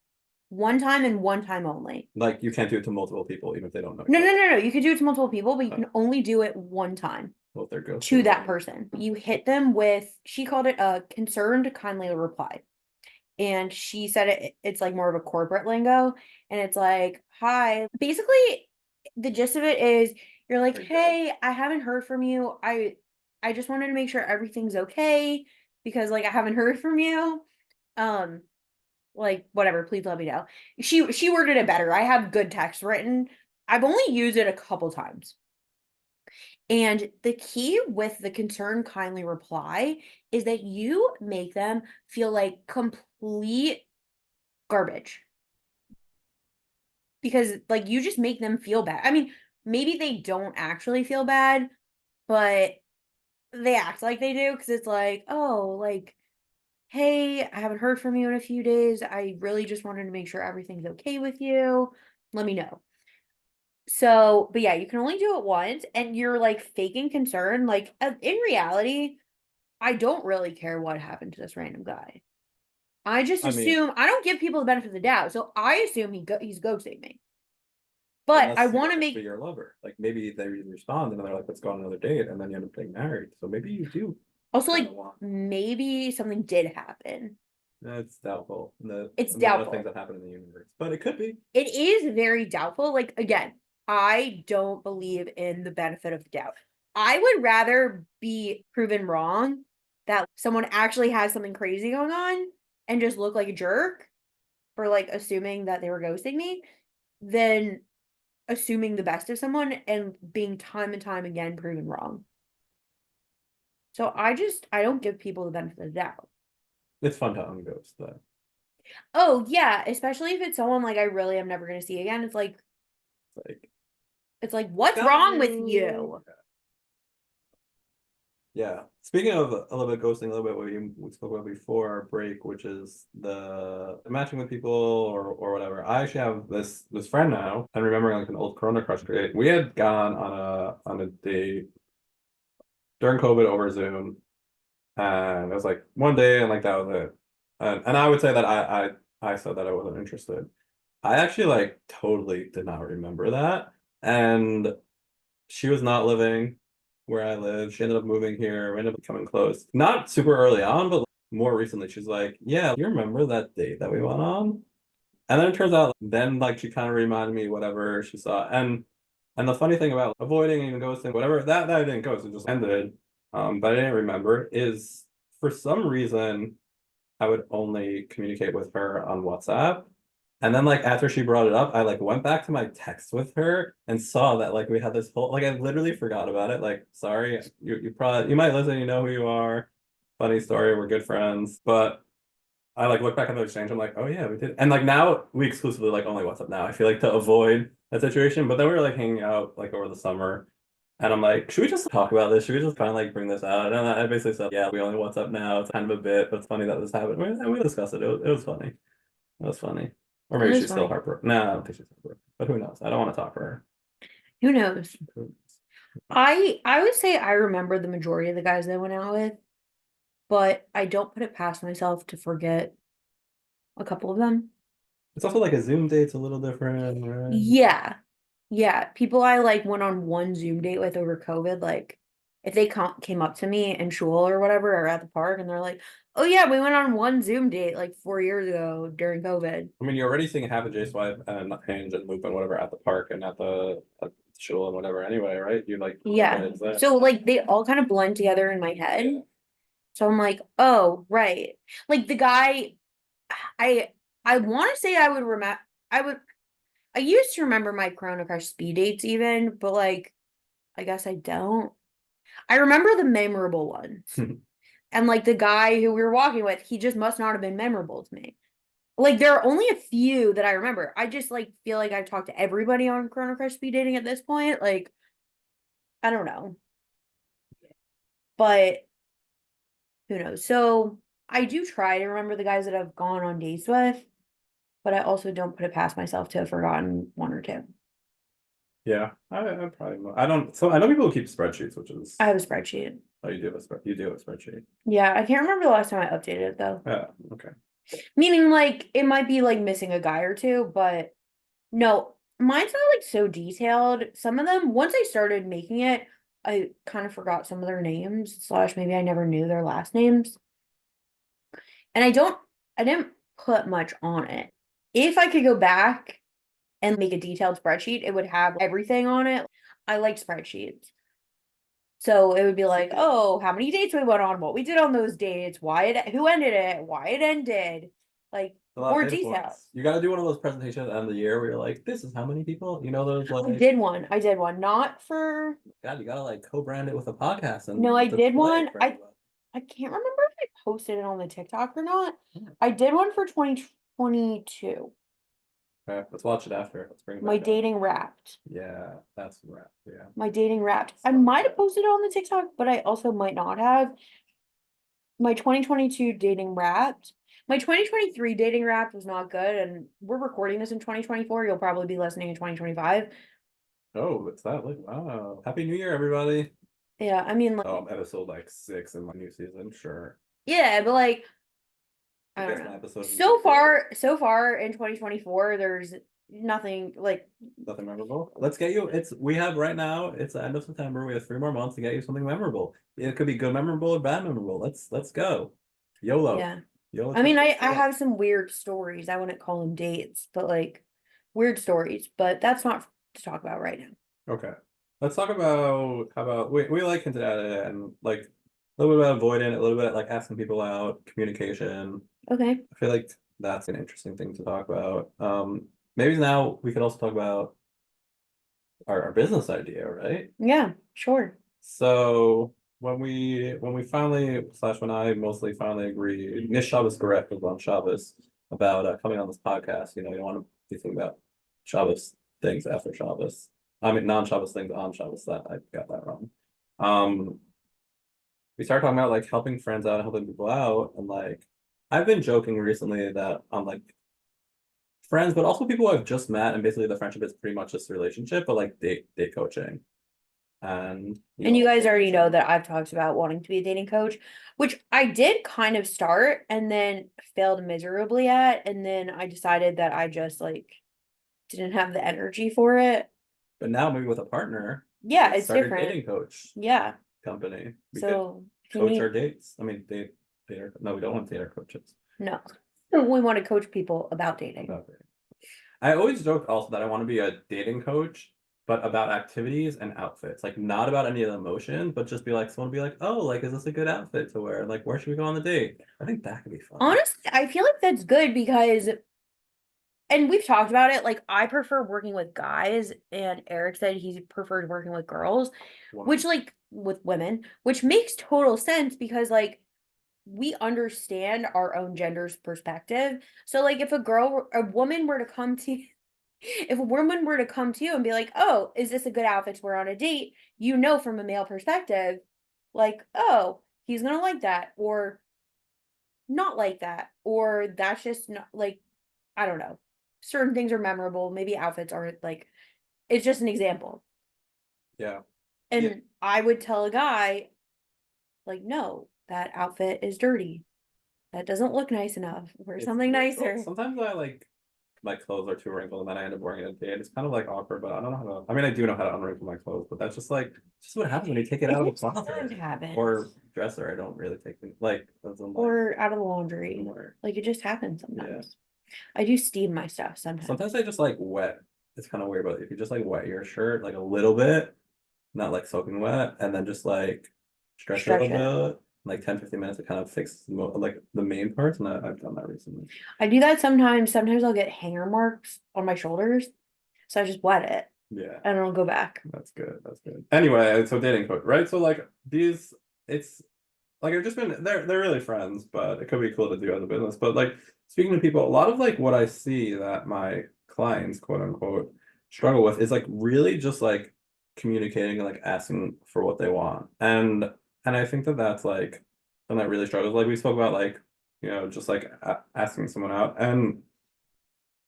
S2: One time and one time only.
S3: Like you can't do it to multiple people even if they don't know
S2: No,
S3: you.
S2: no, no, no. You can do it to multiple people, but you can only do it one time
S3: Well, if they're ghosting
S2: to that
S3: you.
S2: person. You hit them with, she called it a concerned, kindly reply. And she said it's like more of a corporate lingo. And it's like, hi. Basically, the gist of it is you're like,
S3: There you go.
S2: hey, I haven't heard from you. I just wanted to make sure everything's okay because like I haven't heard from you. Like whatever, please let me know. She worded it better. I have good text written. I've only used it a couple times. And the key with the concern kindly reply is that you make them feel like complete garbage. Because like you just make them feel bad. I mean, maybe they don't actually feel bad, but they act like they do because it's like, oh, like, hey, I haven't heard from you in a few days. I really just wanted to make sure everything's okay with you. Let me know. So, but yeah, you can only do it once and you're like faking concern. Like in reality, I don't really care what happened to this random guy. I just assume I don't give people the benefit of the doubt. So I assume he's ghosting me. But I want to make
S3: your lover. Like maybe they respond and then they're like, let's go on another date, and then you end up getting married. So maybe you do.
S2: Also like maybe something did happen.
S3: That's doubtful.
S2: It's doubtful.
S3: Things that happen in the universe, but it could be.
S2: It is very doubtful. Like again, I don't believe in the benefit of the doubt. I would rather be proven wrong that someone actually has something crazy going on and just look like a jerk for like assuming that they were ghosting me than assuming the best of someone and being time and time again proven wrong. So I don't give people the benefit of the doubt.
S3: It's fun to unghost though.
S2: Oh yeah, especially if it's someone like I really am never gonna see again. It's like what's wrong with you?
S3: Yeah. Speaking of a little bit ghosting, a little bit what we spoke about before our break, which is the matching with people or whatever. I actually have this friend now, and remembering like an old Corona crush date. We had gone on a date during COVID over Zoom, and it was like one day, and like that was it. And I would say that I said that I wasn't interested. I actually like totally did not remember that. And she was not living where I live. She ended up moving here. We ended up becoming close. Not super early on, but more recently, she's like, yeah, you remember that date that we went on? And then it turns out then like she kind of reminded me whatever she saw. And the funny thing about avoiding and ghosting, whatever, that I didn't ghost, it just ended. But I didn't remember is for some reason I would only communicate with her on WhatsApp. And then like after she brought it up, I like went back to my text with her and saw that like we had this whole like I literally forgot about it. Like, sorry, you probably you might listen, you know who you are. Funny story, we're good friends. But I like look back at the exchange, I'm like, oh yeah, we did. And like now we exclusively like only WhatsApp now. I feel like to avoid that situation. But then we were like hanging out like over the summer. And I'm like, should we just talk about this? Should we just kind of like bring this out? And I basically said, yeah, we only WhatsApp now. It's kind of a bit, but it's funny that this happened. And we discussed it. It was funny. It was funny. Or
S2: It
S3: maybe
S2: was
S3: she's still
S2: funny.
S3: heartbroken. No, I don't think she's heartbroken. But who knows? I don't want to talk for her.
S2: Who knows? I would say I remember the majority of the guys that I went out with, but I don't put it past myself to forget a couple of them.
S3: It's also like a Zoom date's a little different, right?
S2: Yeah. Yeah. People I like went on one Zoom date with over COVID, like if they came up to me in Shul or whatever or at the park and they're like, oh yeah, we went on one Zoom date like 4 years ago during COVID.
S3: I mean, you're already seeing half of J Swipe and Hinge and Loop and whatever at the park and at the shul and whatever anyway, right? You like
S2: Yeah.
S3: it's that.
S2: So like they all kind of blend together in my head. So I'm like, oh, right. Like the guy I I want to say I would remember I used to remember my Corona Crush speed dates even, but like I guess I don't. I remember the memorable ones. And like the guy who we were walking with, he just must not have been memorable to me. Like there are only a few that I remember. I just like feel like I've talked to everybody on Corona Crush speed dating at this point. Like, I don't know. But who knows? So I do try to remember the guys that I've gone on dates with, but I also don't put it past myself to have forgotten one or two.
S3: Yeah, I probably I don't. So I know people who keep spreadsheets, which is
S2: I have a spreadsheet.
S3: oh, you do have a you do have a spreadsheet.
S2: Yeah, I can't remember the last time I updated it though.
S3: Yeah, okay.
S2: Meaning like it might be like missing a guy or two, but no, mine's not like so detailed. Some of them, once I started making it, I kind of forgot some of their names, slash maybe I never knew their last names. And I didn't put much on it. If I could go back and make a detailed spreadsheet, it would have everything on it. I like spreadsheets. So it would be like, oh, how many dates we went on, what we did on those dates, who ended it, why it ended, like
S3: A lot of
S2: more
S3: data
S2: details.
S3: points. You got to do one of those presentations at the end of the year where you're like, this is how many people. You know those
S2: I
S3: like.
S2: did one. Not for.
S3: God, you gotta like co-brand it with a podcast and
S2: No, I did
S3: display it
S2: one.
S3: for everyone.
S2: I can't remember if I posted it on the TikTok or not.
S3: Yeah.
S2: I did one for 2022.
S3: Okay, let's watch it after. Let's bring it
S2: My
S3: back up.
S2: dating wrapped.
S3: Yeah, that's wrap. Yeah.
S2: My dating wrapped. I might have posted it on the TikTok, but I also might not have. My 2022 dating wrapped. My 2023 dating wrapped was not good, and we're recording this in 2024. You'll probably be listening in 2025.
S3: Oh, it's that late. Wow. Happy New Year, everybody.
S2: Yeah, I mean, like,
S3: Episode like 6 in my new season, sure.
S2: yeah, but like, I
S3: I
S2: don't
S3: guess my
S2: know.
S3: episode
S2: So far in 2024, there's nothing like.
S3: nothing memorable. Let's get you. We have right now. It's the end of September. We have 3 more months to get you something memorable. It could be good memorable or bad memorable. Let's go. YOLO.
S2: Yeah.
S3: YOLO.
S2: I mean, I have some weird stories. I wouldn't call them dates, but like weird stories. But that's not to talk about right now.
S3: Okay. Let's talk about how about we like hinted at it and like a little bit about avoiding, a little bit like asking people out, communication.
S2: Okay.
S3: I feel like that's an interesting thing to talk about. Maybe now we could also talk about our business idea, right?
S2: Yeah, sure.
S3: So when we finally slash when I mostly finally agreed, Nish Shabbos correct with on Shabbos about coming on this podcast, you don't want to be thinking about Shabbos things after Shabbos. I mean non-Shabbos things on Shabbos. That I got that wrong. We started talking about like helping friends out, helping people out, and like I've been joking recently that I'm like friends, but also people I've just met, and basically the friendship is pretty much just a relationship, but like date coaching. And
S2: you guys already know that I've talked about wanting to be a dating coach, which I did kind of start and then failed miserably at. And then I decided that I just like didn't have the energy for it.
S3: But now maybe with a partner,
S2: Yeah,
S3: let's
S2: it's
S3: start a
S2: different.
S3: dating coach
S2: Yeah.
S3: company. We could
S2: So if you
S3: coach
S2: need,
S3: our dates. I mean, no, we don't want date our coaches.
S2: no. We want to coach people about dating.
S3: About dating. I always joke also that I want to be a dating coach, but about activities and outfits. Like not about any of the emotions, but just be like someone be like, oh, like is this a good outfit to wear? Like where should we go on the date? I think that could be fun.
S2: Honestly, I feel like that's good because, and we've talked about it, like I prefer working with guys, and Eric said he prefers working with girls, which like with women, which makes total sense because like we understand our own gender's perspective. So like if a woman were to come to if a woman were to come to you and be like, "Oh, is this a good outfit to wear on a date?" You know from a male perspective, like, "Oh, he's going to like that," or not like that, or that's just not like I don't know. Certain things are memorable, maybe outfits aren't like it's just an example.
S3: Yeah.
S2: And I would tell a guy like, "No, that outfit is dirty. That doesn't look nice enough. Wear
S3: It's
S2: something
S3: wrinkled.
S2: nicer."
S3: Sometimes I like my clothes are too wrinkled and then I end up wearing it a date. It's kind of like awkward, but I don't know how to. I mean, I do know how to unwrinkle my clothes, but that's just what happens when you take it out of the closet
S2: Happens.
S3: or dresser. I don't really take things like
S2: Or out of the laundry.
S3: somewhere.
S2: Like it just happens sometimes. I do steam my stuff sometimes.
S3: Sometimes I just like wet. It's kind of weird, but if you just like wet your shirt like a little bit, not like soaking wet, and then just like stretch it a
S2: Stretch
S3: little bit, like 10-15 minutes, it kind of fixes like the main parts, and I've done that recently.
S2: I do that sometimes. Sometimes I'll get hanger marks on my shoulders. So I just wet it
S3: Yeah,
S2: and it'll go back.
S3: that's good. That's good. Anyway, so dating coach, right? So like these, it's like I've just been they're really friends, but it could be cool to do as a business. But like speaking to people, a lot of like what I see that my clients, quote unquote, struggle with is like really just like communicating and like asking for what they want. And I think that that's like something that really struggles. Like we spoke about like, just like asking someone out and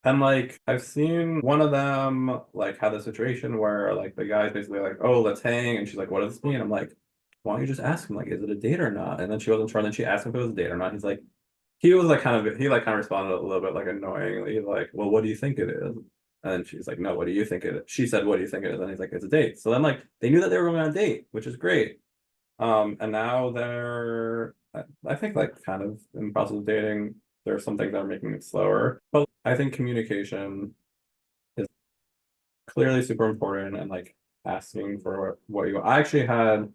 S3: like I've seen one of them like have a situation where like the guy's basically like, oh, let's hang, and she's like, what does this mean? I'm like, why don't you just ask him like, is it a date or not? And then she wasn't sure, and then she asked him if it was a date or not. He was like kind of responded a little bit like annoyingly, like, well, what do you think it is? And then she's like, no, what do you think it is? She said, what do you think it is? And he's like, it's a date. So then like they knew that they were going on a date, which is great. And now they're I think like kind of in the process of dating. There are some things that are making it slower, but I think communication is clearly super important and like asking for what you. I actually had,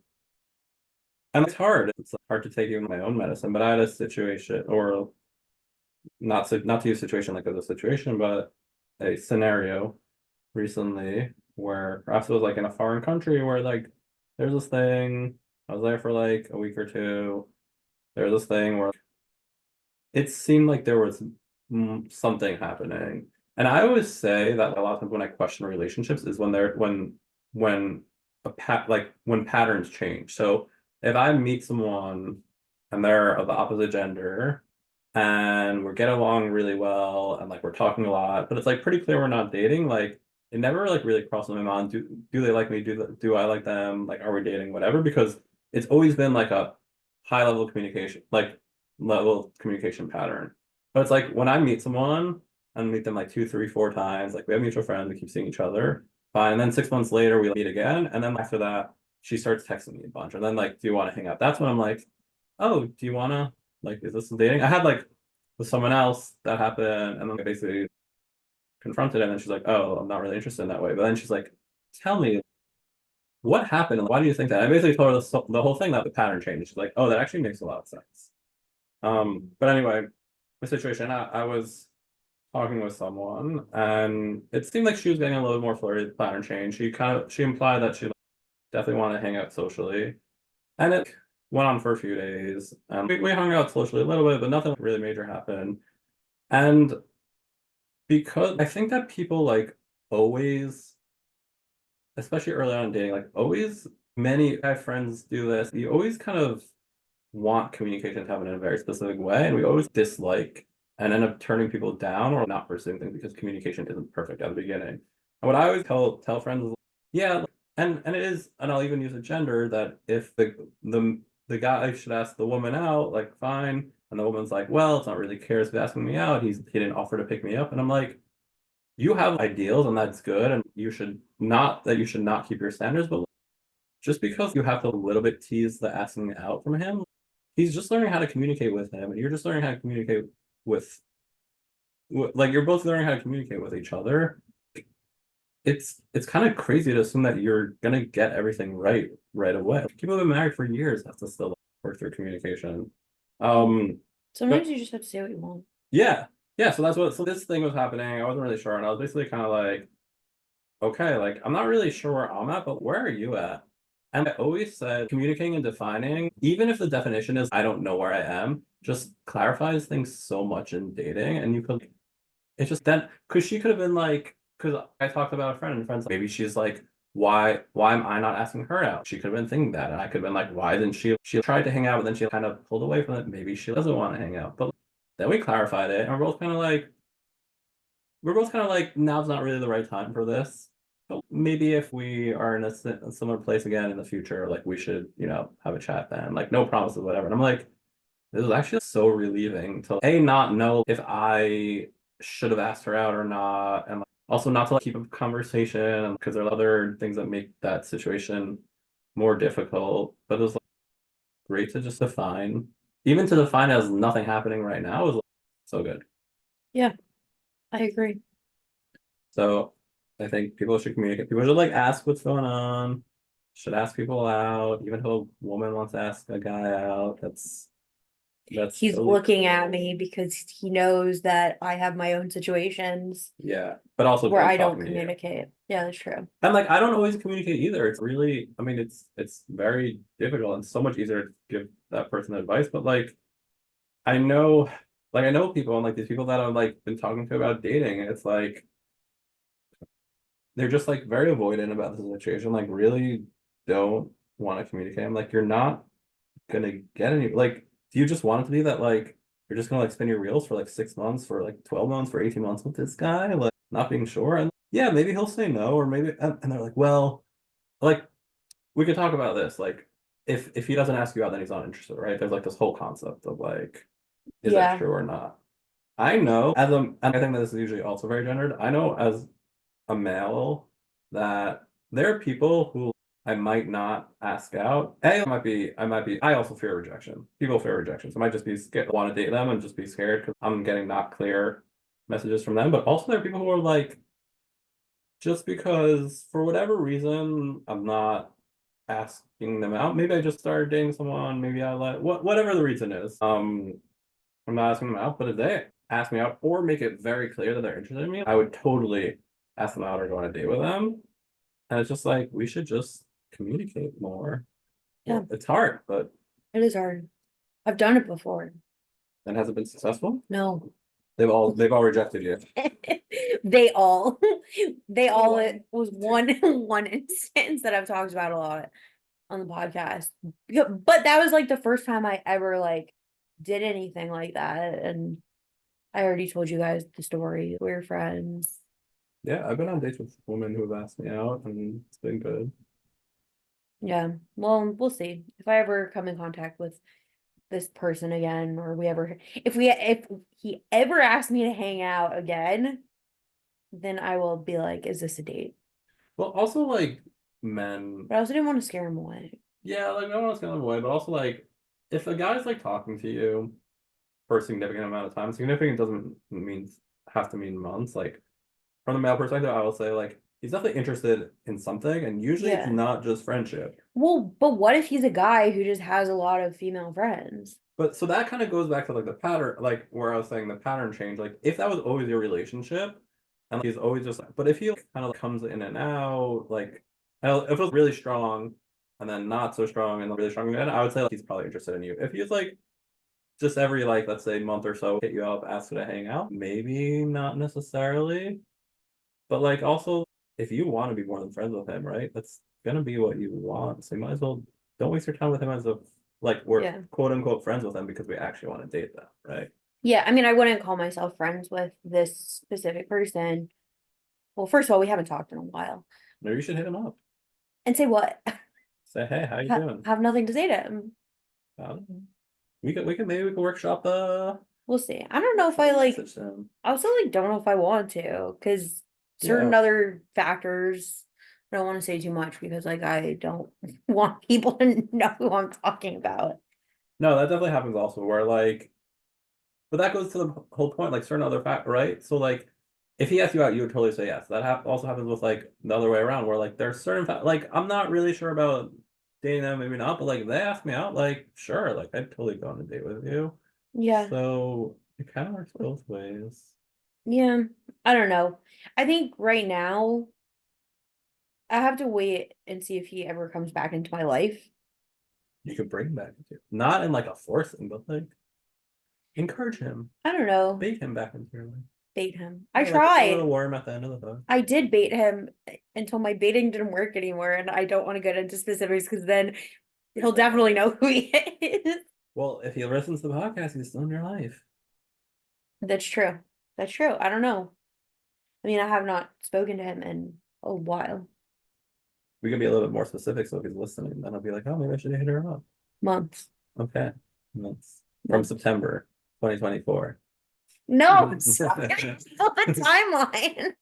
S3: and it's hard. It's hard to take even my own medicine, but I had a situation, or not to use situation like as a situation, but a scenario recently where perhaps it was like in a foreign country where like there's this thing. I was there for like a week or two. There's this thing where it seemed like there was something happening. And I always say that a lot of times when I question relationships is when when patterns change. So if I meet someone and they're of the opposite gender and we're getting along really well and like we're talking a lot, but it's like pretty clear we're not dating, like it never like really crosses my mind. Do they like me? Do I like them? Like are we dating? Whatever, because it's always been like a high level communication, like level communication pattern. But it's like when I meet someone and meet them like 2, 3, 4 times, like we have mutual friends, we keep seeing each other, fine. And then 6 months later we meet again. And then after that, she starts texting me a bunch. And then like, do you want to hang out? That's when I'm like, oh, do you wanna like is this dating? I had like with someone else that happened, and then I basically confronted it, and then she's like, oh, I'm not really interested in that way. But then she's like, tell me what happened and why do you think that? I basically told her the whole thing that the pattern changed. She's like, oh, that actually makes a lot of sense. But anyway, the situation, I was talking with someone and it seemed like she was getting a little more flirty. The pattern change. She implied that she definitely wanted to hang out socially, and it went on for a few days. And we hung out socially a little bit, but nothing really major happened. And because I think that people like always, especially early on in dating, like always, many I have friends do this. You always kind of want communication to happen in a very specific way, and we always dislike and end up turning people down or not pursuing things because communication isn't perfect at the beginning. And what I always tell friends is, yeah, and it is, and I'll even use a gender that if the guy should ask the woman out, like fine, and the woman's like, well, it's not really cares if asking me out. He didn't offer to pick me up, and I'm like, you have ideals and that's good, and you should not keep your standards, but just because you have to a little bit tease the asking out from him, he's just learning how to communicate with him, and you're just learning how to communicate with, like you're both learning how to communicate with each other. It's kind of crazy to assume that you're gonna get everything right away. People who've been married for years have to still work through communication.
S2: Sometimes you just have to say what you want.
S3: Yeah. So this thing was happening. I wasn't really sure, and I was basically kind of like, okay, like I'm not really sure where I'm at, but where are you at? And I always said communicating and defining, even if the definition is I don't know where I am, just clarifies things so much in dating. And you could, it's just then, because she could have been like, because I talked about a friend, and friends, maybe she's like, why am I not asking her out? She could have been thinking that, and I could have been like, why didn't she tried to hang out, but then she kind of pulled away from it. Maybe she doesn't want to hang out. But then we clarified it, and we're both kind of like, now's not really the right time for this. But maybe if we are in a similar place again in the future, like we should, have a chat then. Like no promises, whatever. And I'm like, this is actually so relieving to not know if I should have asked her out or not, and also not to keep a conversation because there are other things that make that situation more difficult. But it was great to just define, even to define as nothing happening right now is so good.
S2: Yeah, I agree.
S3: So I think people should communicate. People should ask what's going on. Should ask people out. Even if a woman wants to ask a guy out, that's
S2: He's
S3: totally
S2: looking at
S3: cool.
S2: me because he knows that I have my own situations
S3: Yeah, but also
S2: where
S3: him
S2: I don't
S3: talking to you.
S2: communicate. Yeah, that's true.
S3: And I don't always communicate either. It's really, I mean, it's very difficult and so much easier to give that person advice. But I know, I know people, and these people that I've been talking to about dating. It's they're just very avoidant about the situation. Really don't want to communicate. I'm like, you're not gonna get any. Do you just want it to be that you're just gonna spin your reels for 6 months, for 12 months, for 18 months with this guy, not being sure? And yeah, maybe he'll say no, or maybe, and they're like, well, we could talk about this. If he doesn't ask you out, then he's not interested, right? There's this whole concept of is that
S2: Yeah.
S3: true or not? I know and I think that this is usually also very gendered. I know as a male that there are people who I might not ask out. I also fear rejection. People fear rejection. So I might just be scared, want to date them and just be scared because I'm getting not clear messages from them. But also there are people who are just because for whatever reason, I'm not asking them out. Maybe I just started dating someone. Maybe I whatever the reason is. I'm not asking them out, but if they ask me out or make it very clear that they're interested in me, I would totally ask them out or go on a date with them. And it's just we should just communicate more.
S2: Yeah.
S3: Well, it's hard, but
S2: It is hard. I've done it before.
S3: and has it been successful?
S2: No.
S3: They've all rejected you.
S2: They all it was one instance that I've talked about a lot on the podcast. But that was the first time I ever did anything like that. And I already told you guys the story. We're friends.
S3: Yeah, I've been on dates with women who have asked me out, and it's been good.
S2: Yeah. Well, we'll see. If I ever come in contact with this person again, or if he ever asks me to hang out again, then I will be like, is this a date?
S3: Well, also men.
S2: But I also didn't want to scare him away.
S3: Yeah, no one's gonna avoid, but also if a guy's talking to you for a significant amount of time, significant doesn't have to mean months. From the male perspective, I will say he's definitely interested in something, and usually it's
S2: Yeah.
S3: not just friendship.
S2: Well, but what if he's a guy who just has a lot of female friends?
S3: But so that kind of goes back to the pattern, where I was saying the pattern change. If that was always your relationship, and he's always just, but if he kind of comes in and out, if it was really strong, and then not so strong, and really strong again, I would say he's probably interested in you. If he's just every let's say month or so, hit you up, ask you to hang out, maybe not necessarily. But also, if you want to be more than friends with him, right? That's gonna be what you want. So you might as well don't waste your time with him as a we're quote unquote friends with him because we actually want to date them, right?
S2: Yeah, I mean, I wouldn't call myself friends with this specific person. Well, first of all, we haven't talked in a while.
S3: Maybe you should hit him up.
S2: And say what?
S3: Say, hey, how you doing?
S2: Have nothing to say to him.
S3: Maybe we can workshop
S2: We'll see. I don't know if I also don't know if I want to, because certain
S3: Yeah.
S2: other factors. I don't want to say too much because like I don't want people to know who I'm talking about.
S3: No, that definitely happens also where like, but that goes to the whole point, like certain other fact, right? So like, if he asked you out, you would totally say yes. That also happens with like the other way around, where like there's certain like I'm not really sure about dating them, maybe not, but like if they ask me out, like sure, like I'd totally go on a date with you.
S2: Yeah.
S3: So it kind of works both ways.
S2: Yeah. I don't know. I think right now I have to wait and see if he ever comes back into my life.
S3: You could bring him back into not in like a forcing, but like encourage him,
S2: I don't know.
S3: bait him back into your life.
S2: Bait him. I
S3: Yeah, like a
S2: tried.
S3: little worm at the end of the hook.
S2: I did bait him until my baiting didn't work anymore, and I don't want to get into specifics because then he'll definitely know who he is.
S3: Well, if he listens to the podcast, he's still in your life.
S2: That's true. That's true. I don't know. I mean, I have not spoken to him in a while.
S3: We can be a little bit more specific, so if he's listening, then I'll be like, oh, maybe I should hit her up.
S2: Months.
S3: Okay. That's from
S2: Months.
S3: September 2024.
S2: No, stop giving people the timeline.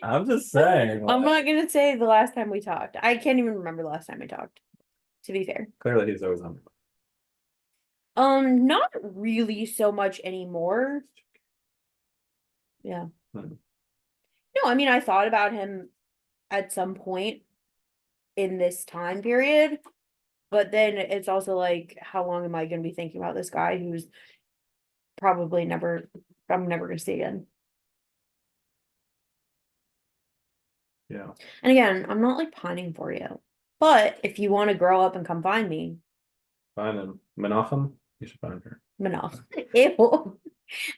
S3: I'm just saying.
S2: I'm not gonna say the last time we talked. I can't even remember the last time we talked, to be fair.
S3: Clearly, he's always on.
S2: Not really so much anymore. Yeah.
S3: Hmm.
S2: No, I mean, I thought about him at some point in this time period, but then it's also like, how long am I going to be thinking about this guy who's probably I'm never going to see again?
S3: Yeah.
S2: And again, I'm not like pining for you, but if you want to grow up and come find me,
S3: Find him. Menachem, you should find her.
S2: Manach. Ew.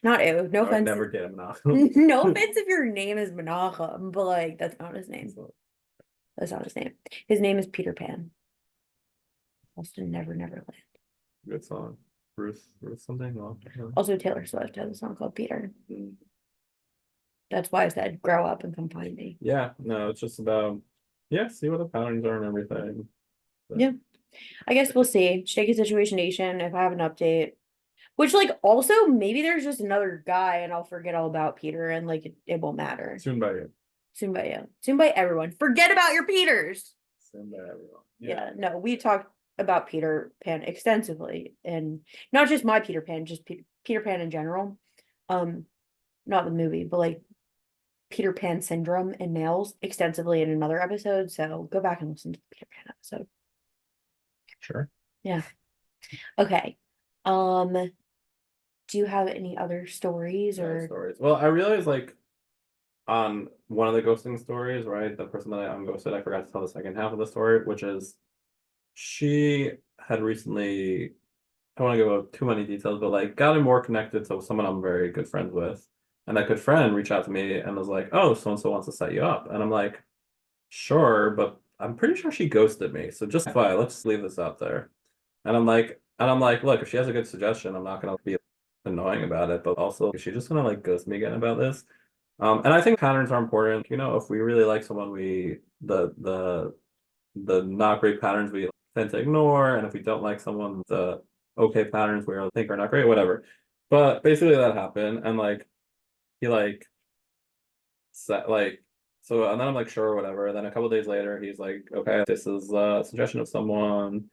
S2: Not ew. No
S3: I would
S2: offense.
S3: never get a Menachem.
S2: No offense if your name is Menachem, but like that's not his name. That's not his name. His name is Peter Pan. Austin Never Neverland.
S3: Good song. Bruce something. Well,
S2: Also, Taylor Swift has a song called Peter.
S3: mm.
S2: That's why I said grow up and come find me.
S3: Yeah, no, it's just about see what the patterns are and everything. But
S2: Yeah. I guess we'll see. Shaky Situation Nation, if I have an update. Which like also maybe there's just another guy and I'll forget all about Peter and like it won't matter.
S3: soon by you.
S2: Soon by you. Soon by everyone. Forget about your Peters.
S3: Soon by everyone.
S2: Yeah, no, we talked about Peter Pan extensively and not just my Peter Pan, just Peter Pan in general. Not the movie, but like Peter Pan syndrome in males extensively in another episode. So go back and listen to the Peter Pan episode.
S3: Sure.
S2: Yeah. Okay. Do you have any other stories
S3: No
S2: or
S3: stories. Well, I realized like on one of the ghosting stories, right? The person that I unghosted, I forgot to tell the second half of the story, which is she had recently, I don't want to go into too many details, but like gotten more connected to someone I'm very good friends with. And that good friend reached out to me and was like, oh, so and so wants to set you up. And I'm like, sure, but I'm pretty sure she ghosted me. So just fine, let's leave this out there. And I'm like, look, if she has a good suggestion, I'm not gonna be annoying about it, but also is she just gonna like ghost me again about this? And I think patterns are important. You know, if we really like someone, the not great patterns we tend to ignore, and if we don't like someone, the okay patterns we think are not great, whatever. But basically that happened, and like he like set like so, and then I'm like sure, whatever. And then a couple days later, he's like, okay, this is a suggestion of someone.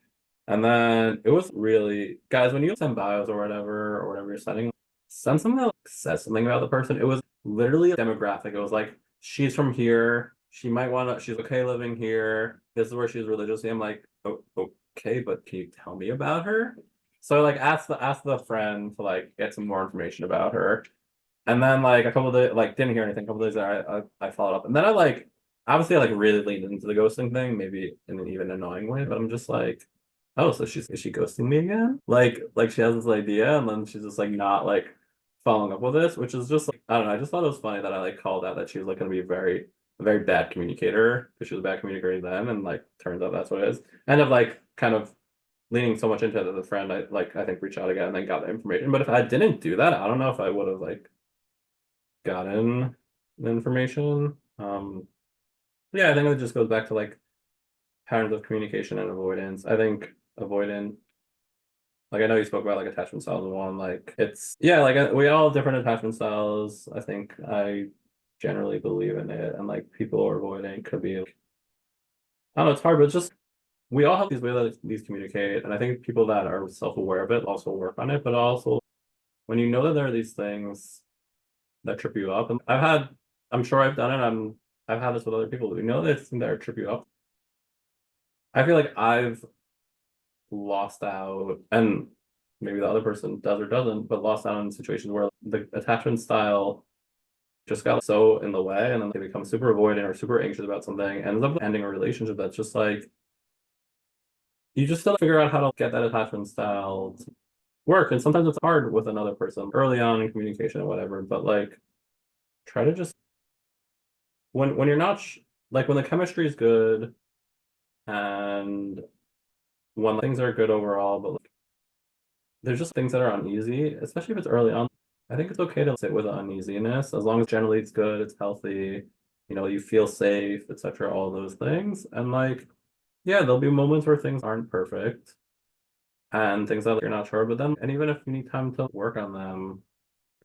S3: And then it was really, guys, when you send bios or whatever you're sending, send something that like, says something about the person. It was literally a demographic. It was like, she's from here. She might want to, she's okay living here. This is where she's religiously. I'm like, oh, okay, but can you tell me about her? So I like asked the friend to like get some more information about her. And then like a couple of days, like didn't hear anything. A couple of days later, I followed up. And then I like, obviously I like really leaned into the ghosting thing, maybe in an even annoying way, but I'm just like, oh, so is she ghosting me again? Like she has this idea and then she's just like not like following up with this, which is just like, I don't know. I just thought it was funny that I like called out that she was like gonna be a very bad communicator because she was a bad communicator then, and like turns out that's what it is. And of like kind of leaning so much into it that the friend I think reached out again and then got the information. But if I didn't do that, I don't know if I would have like gotten the information. Yeah, I think it just goes back to like patterns of communication and avoidance. I think avoidant, like I know you spoke about like attachment styles and one, like it's like we all have different attachment styles. I think I generally believe in it, and like people are avoiding could be, I don't know, it's hard, but it's just we all have these ways that these communicate, and I think people that are self-aware of it also work on it, but also when you know that there are these things that trip you up, and I'm sure I've done it, I've had this with other people, you know, this thing that trip you up. I feel like I've lost out, and maybe the other person does or doesn't, but lost out in situations where the attachment style just got so in the way, and then they become super avoidant or super anxious about something, and ends up ending a relationship that's just like you just still figure out how to get that attachment style to work. And sometimes it's hard with another person early on in communication or whatever, but like try to just when you're not like when the chemistry is good and when things are good overall, but like, there's just things that are uneasy, especially if it's early on. I think it's okay to sit with the uneasiness as long as generally it's good, it's healthy, you know, you feel safe, etc. All those things. And like, yeah, there'll be moments where things aren't perfect and things that you're not sure, but then, and even if you need time to work on them,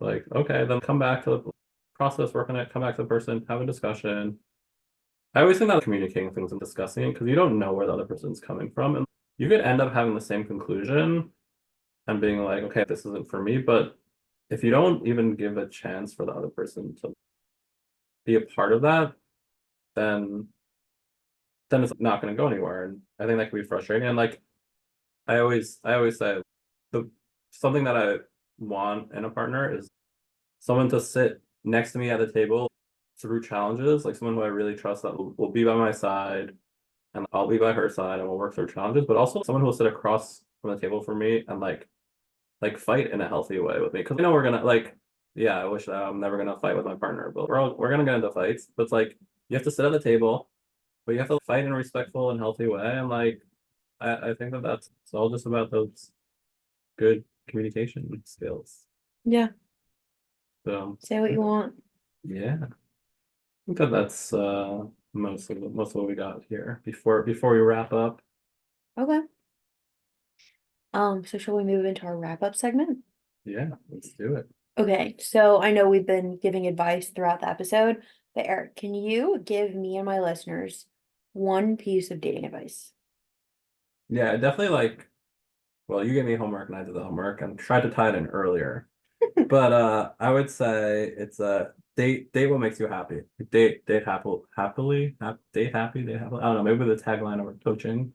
S3: like, okay, then come back to the process, work on it, come back to the person, have a discussion. I always think that communicating things and discussing it, because you don't know where the other person's coming from, and you could end up having the same conclusion and being like, okay, this isn't for me. But if you don't even give a chance for the other person to be a part of that, then it's not going to go anywhere. And I think that can be frustrating. And like I always say the something that I want in a partner is someone to sit next to me at the table through challenges, like someone who I really trust that will be by my side and I'll be by her side and we'll work through challenges, but also someone who will sit across from the table from me and like fight in a healthy way with me. Because I know we're gonna like, yeah, I wish that I'm never gonna fight with my partner, but we're gonna get into fights. But it's like you have to sit at the table, but you have to fight in a respectful and healthy way. And like I think that that's it's all just about those good communication skills.
S2: Yeah.
S3: So
S2: Say what you want.
S3: yeah, I think that that's most of what we got here before we wrap up.
S2: Okay. So shall we move into our wrap-up segment?
S3: Yeah, let's do it.
S2: Okay, so I know we've been giving advice throughout the episode, but Eric, can you give me and my listeners one piece of dating advice?
S3: Yeah, definitely like, well, you gave me homework and I did the homework and tried to tie it in earlier. But I would say it's a date what makes you happy. Date date happily. I don't know, maybe the tagline of our coaching.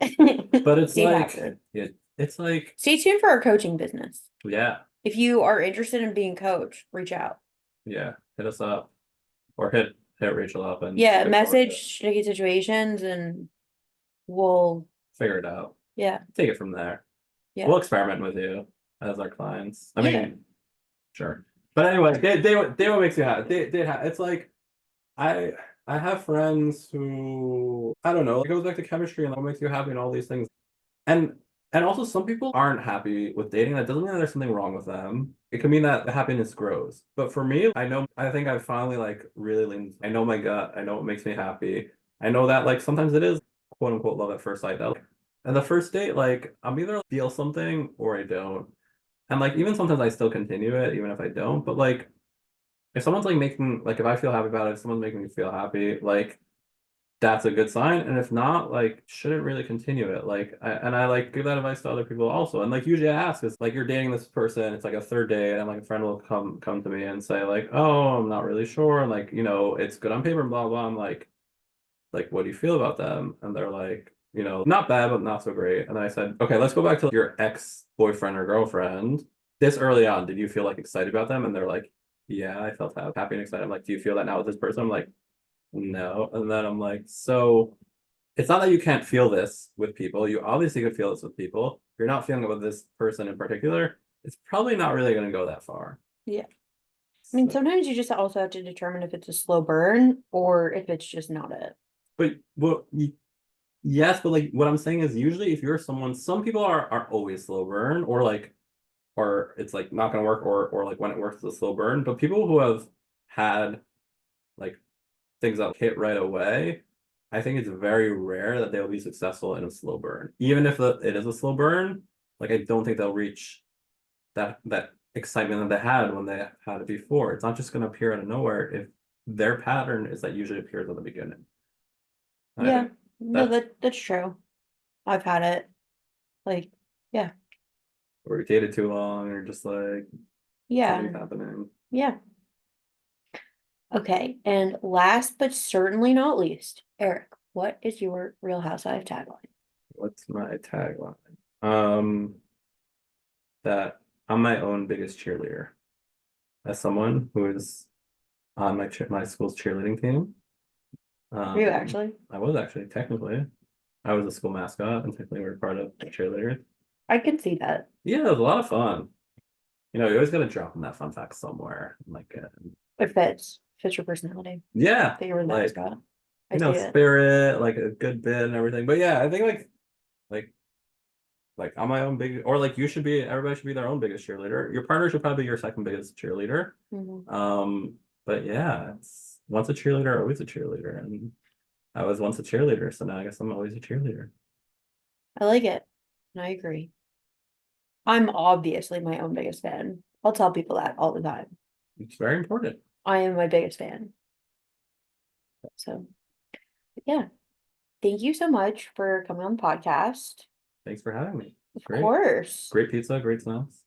S3: But it's
S2: Date
S3: like
S2: happily.
S3: it's like
S2: Stay tuned for our coaching business.
S3: yeah,
S2: If you are interested in being coached, reach out.
S3: yeah. Hit us up or hit Rachel up and
S2: Yeah,
S3: figure
S2: message Sticky Situations and we'll
S3: it out.
S2: yeah.
S3: Take it from there.
S2: Yeah.
S3: We'll experiment with you as our clients. I
S2: Yeah.
S3: mean, sure. But anyway, they what makes you happy. It's like I I have friends who I don't know, it goes back to chemistry and what makes you happy and all these things. And also some people aren't happy with dating. That doesn't mean that there's something wrong with them. It could mean that the happiness grows. But for me, I think I've finally like really leaned. I know my gut. I know what makes me happy. I know that like sometimes it is quote unquote love at first sight. That and the first date, like I'm either feel something or I don't. And like even sometimes I still continue it, even if I don't. But like if someone's like making like if I feel happy about it, if someone's making me feel happy, like that's a good sign. And if not, like shouldn't really continue it. Like I like give that advice to other people also. And like usually I ask is like you're dating this person, it's like a third date, and like a friend will come to me and say, like, oh, I'm not really sure. And like, you know, it's good on paper and blah blah. I'm like, what do you feel about them? And they're like, you know, not bad, but not so great. And I said, okay, let's go back to your ex-boyfriend or girlfriend. This early on, did you feel like excited about them? And they're like, yeah, I felt happy and excited. I'm like, do you feel that now with this person? I'm like, no. And then I'm like, so it's not that you can't feel this with people. You obviously could feel this with people. If you're not feeling it with this person in particular, it's probably not really going to go that far.
S2: Yeah. I mean,
S3: So,
S2: sometimes you just also have to determine if it's a slow burn or if it's just not it.
S3: but well, yes, but like what I'm saying is usually if you're someone, some people are always slow burn or it's like not gonna work or like when it works it's a slow burn. But people who have had like things that hit right away, I think it's very rare that they'll be successful in a slow burn. Even if it is a slow burn, like I don't think they'll reach that excitement that they had when they had it before. It's not just gonna appear out of nowhere if their pattern is that usually appears at the beginning. I
S2: Yeah.
S3: think
S2: No,
S3: that's
S2: that's true. I've had it. Like, yeah.
S3: where we dated too long, or just like
S2: Yeah.
S3: something's happening.
S2: Yeah. Okay. And last but certainly not least, Eric, what is your Real Housewife tagline?
S3: What's my tagline? That I'm my own biggest cheerleader. As someone who is on my school's cheerleading team.
S2: Are you actually?
S3: I was actually technically. I was a school mascot and technically we were part of the cheerleaders.
S2: I can see that.
S3: Yeah, it was a lot of fun. You know, you always gotta drop in that fun fact somewhere. Like
S2: It fits your personality.
S3: yeah,
S2: That you were the
S3: like
S2: mascot. I see it.
S3: spirit, like a good bit and everything. But yeah, I think like I'm my own big, or like everybody should be their own biggest cheerleader. Your partner should probably be your second biggest cheerleader.
S2: Mhm.
S3: But yeah, it's once a cheerleader, always a cheerleader. And I was once a cheerleader, so now I guess I'm always a cheerleader.
S2: I like it. And I agree. I'm obviously my own biggest fan. I'll tell people that all the time.
S3: It's very important.
S2: I am my biggest fan. So, yeah. Thank you so much for coming on the podcast.
S3: Thanks for having me.
S2: Of
S3: Great.
S2: course.
S3: Great pizza, great snacks.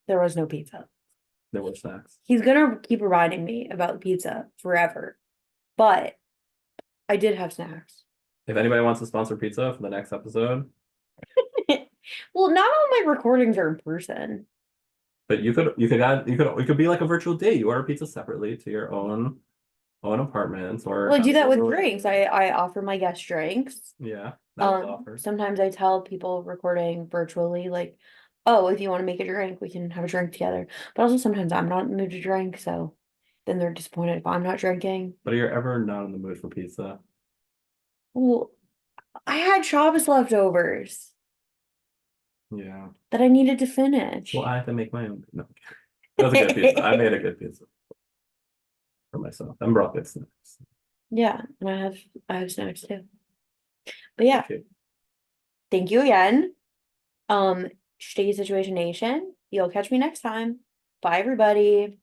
S2: There was no pizza.
S3: There were snacks.
S2: He's gonna keep reminding me about the pizza forever. But I did have snacks.
S3: If anybody wants to sponsor pizza for the next episode,
S2: Well, not all my recordings are in person.
S3: but you could it could be like a virtual date. You order pizza separately to your own apartments or
S2: Well, I do that with
S3: however-
S2: drinks. I offer my guest drinks.
S3: Yeah, that was offered.
S2: Sometimes I tell people recording virtually, like, oh, if you want to make a drink, we can have a drink together. But also sometimes I'm not in the mood to drink, so then they're disappointed if I'm not drinking.
S3: But are you ever not in the mood for pizza?
S2: Well, I had Shabbos leftovers
S3: Yeah.
S2: that I needed to finish.
S3: Well, I have to make my own. No, that was a good pizza. I made a good pizza for myself and brought good snacks.
S2: Yeah, and I have snacks too. But yeah,
S3: Okay.
S2: thank you again. Sticky Situation Nation. You'll catch me next time. Bye, everybody.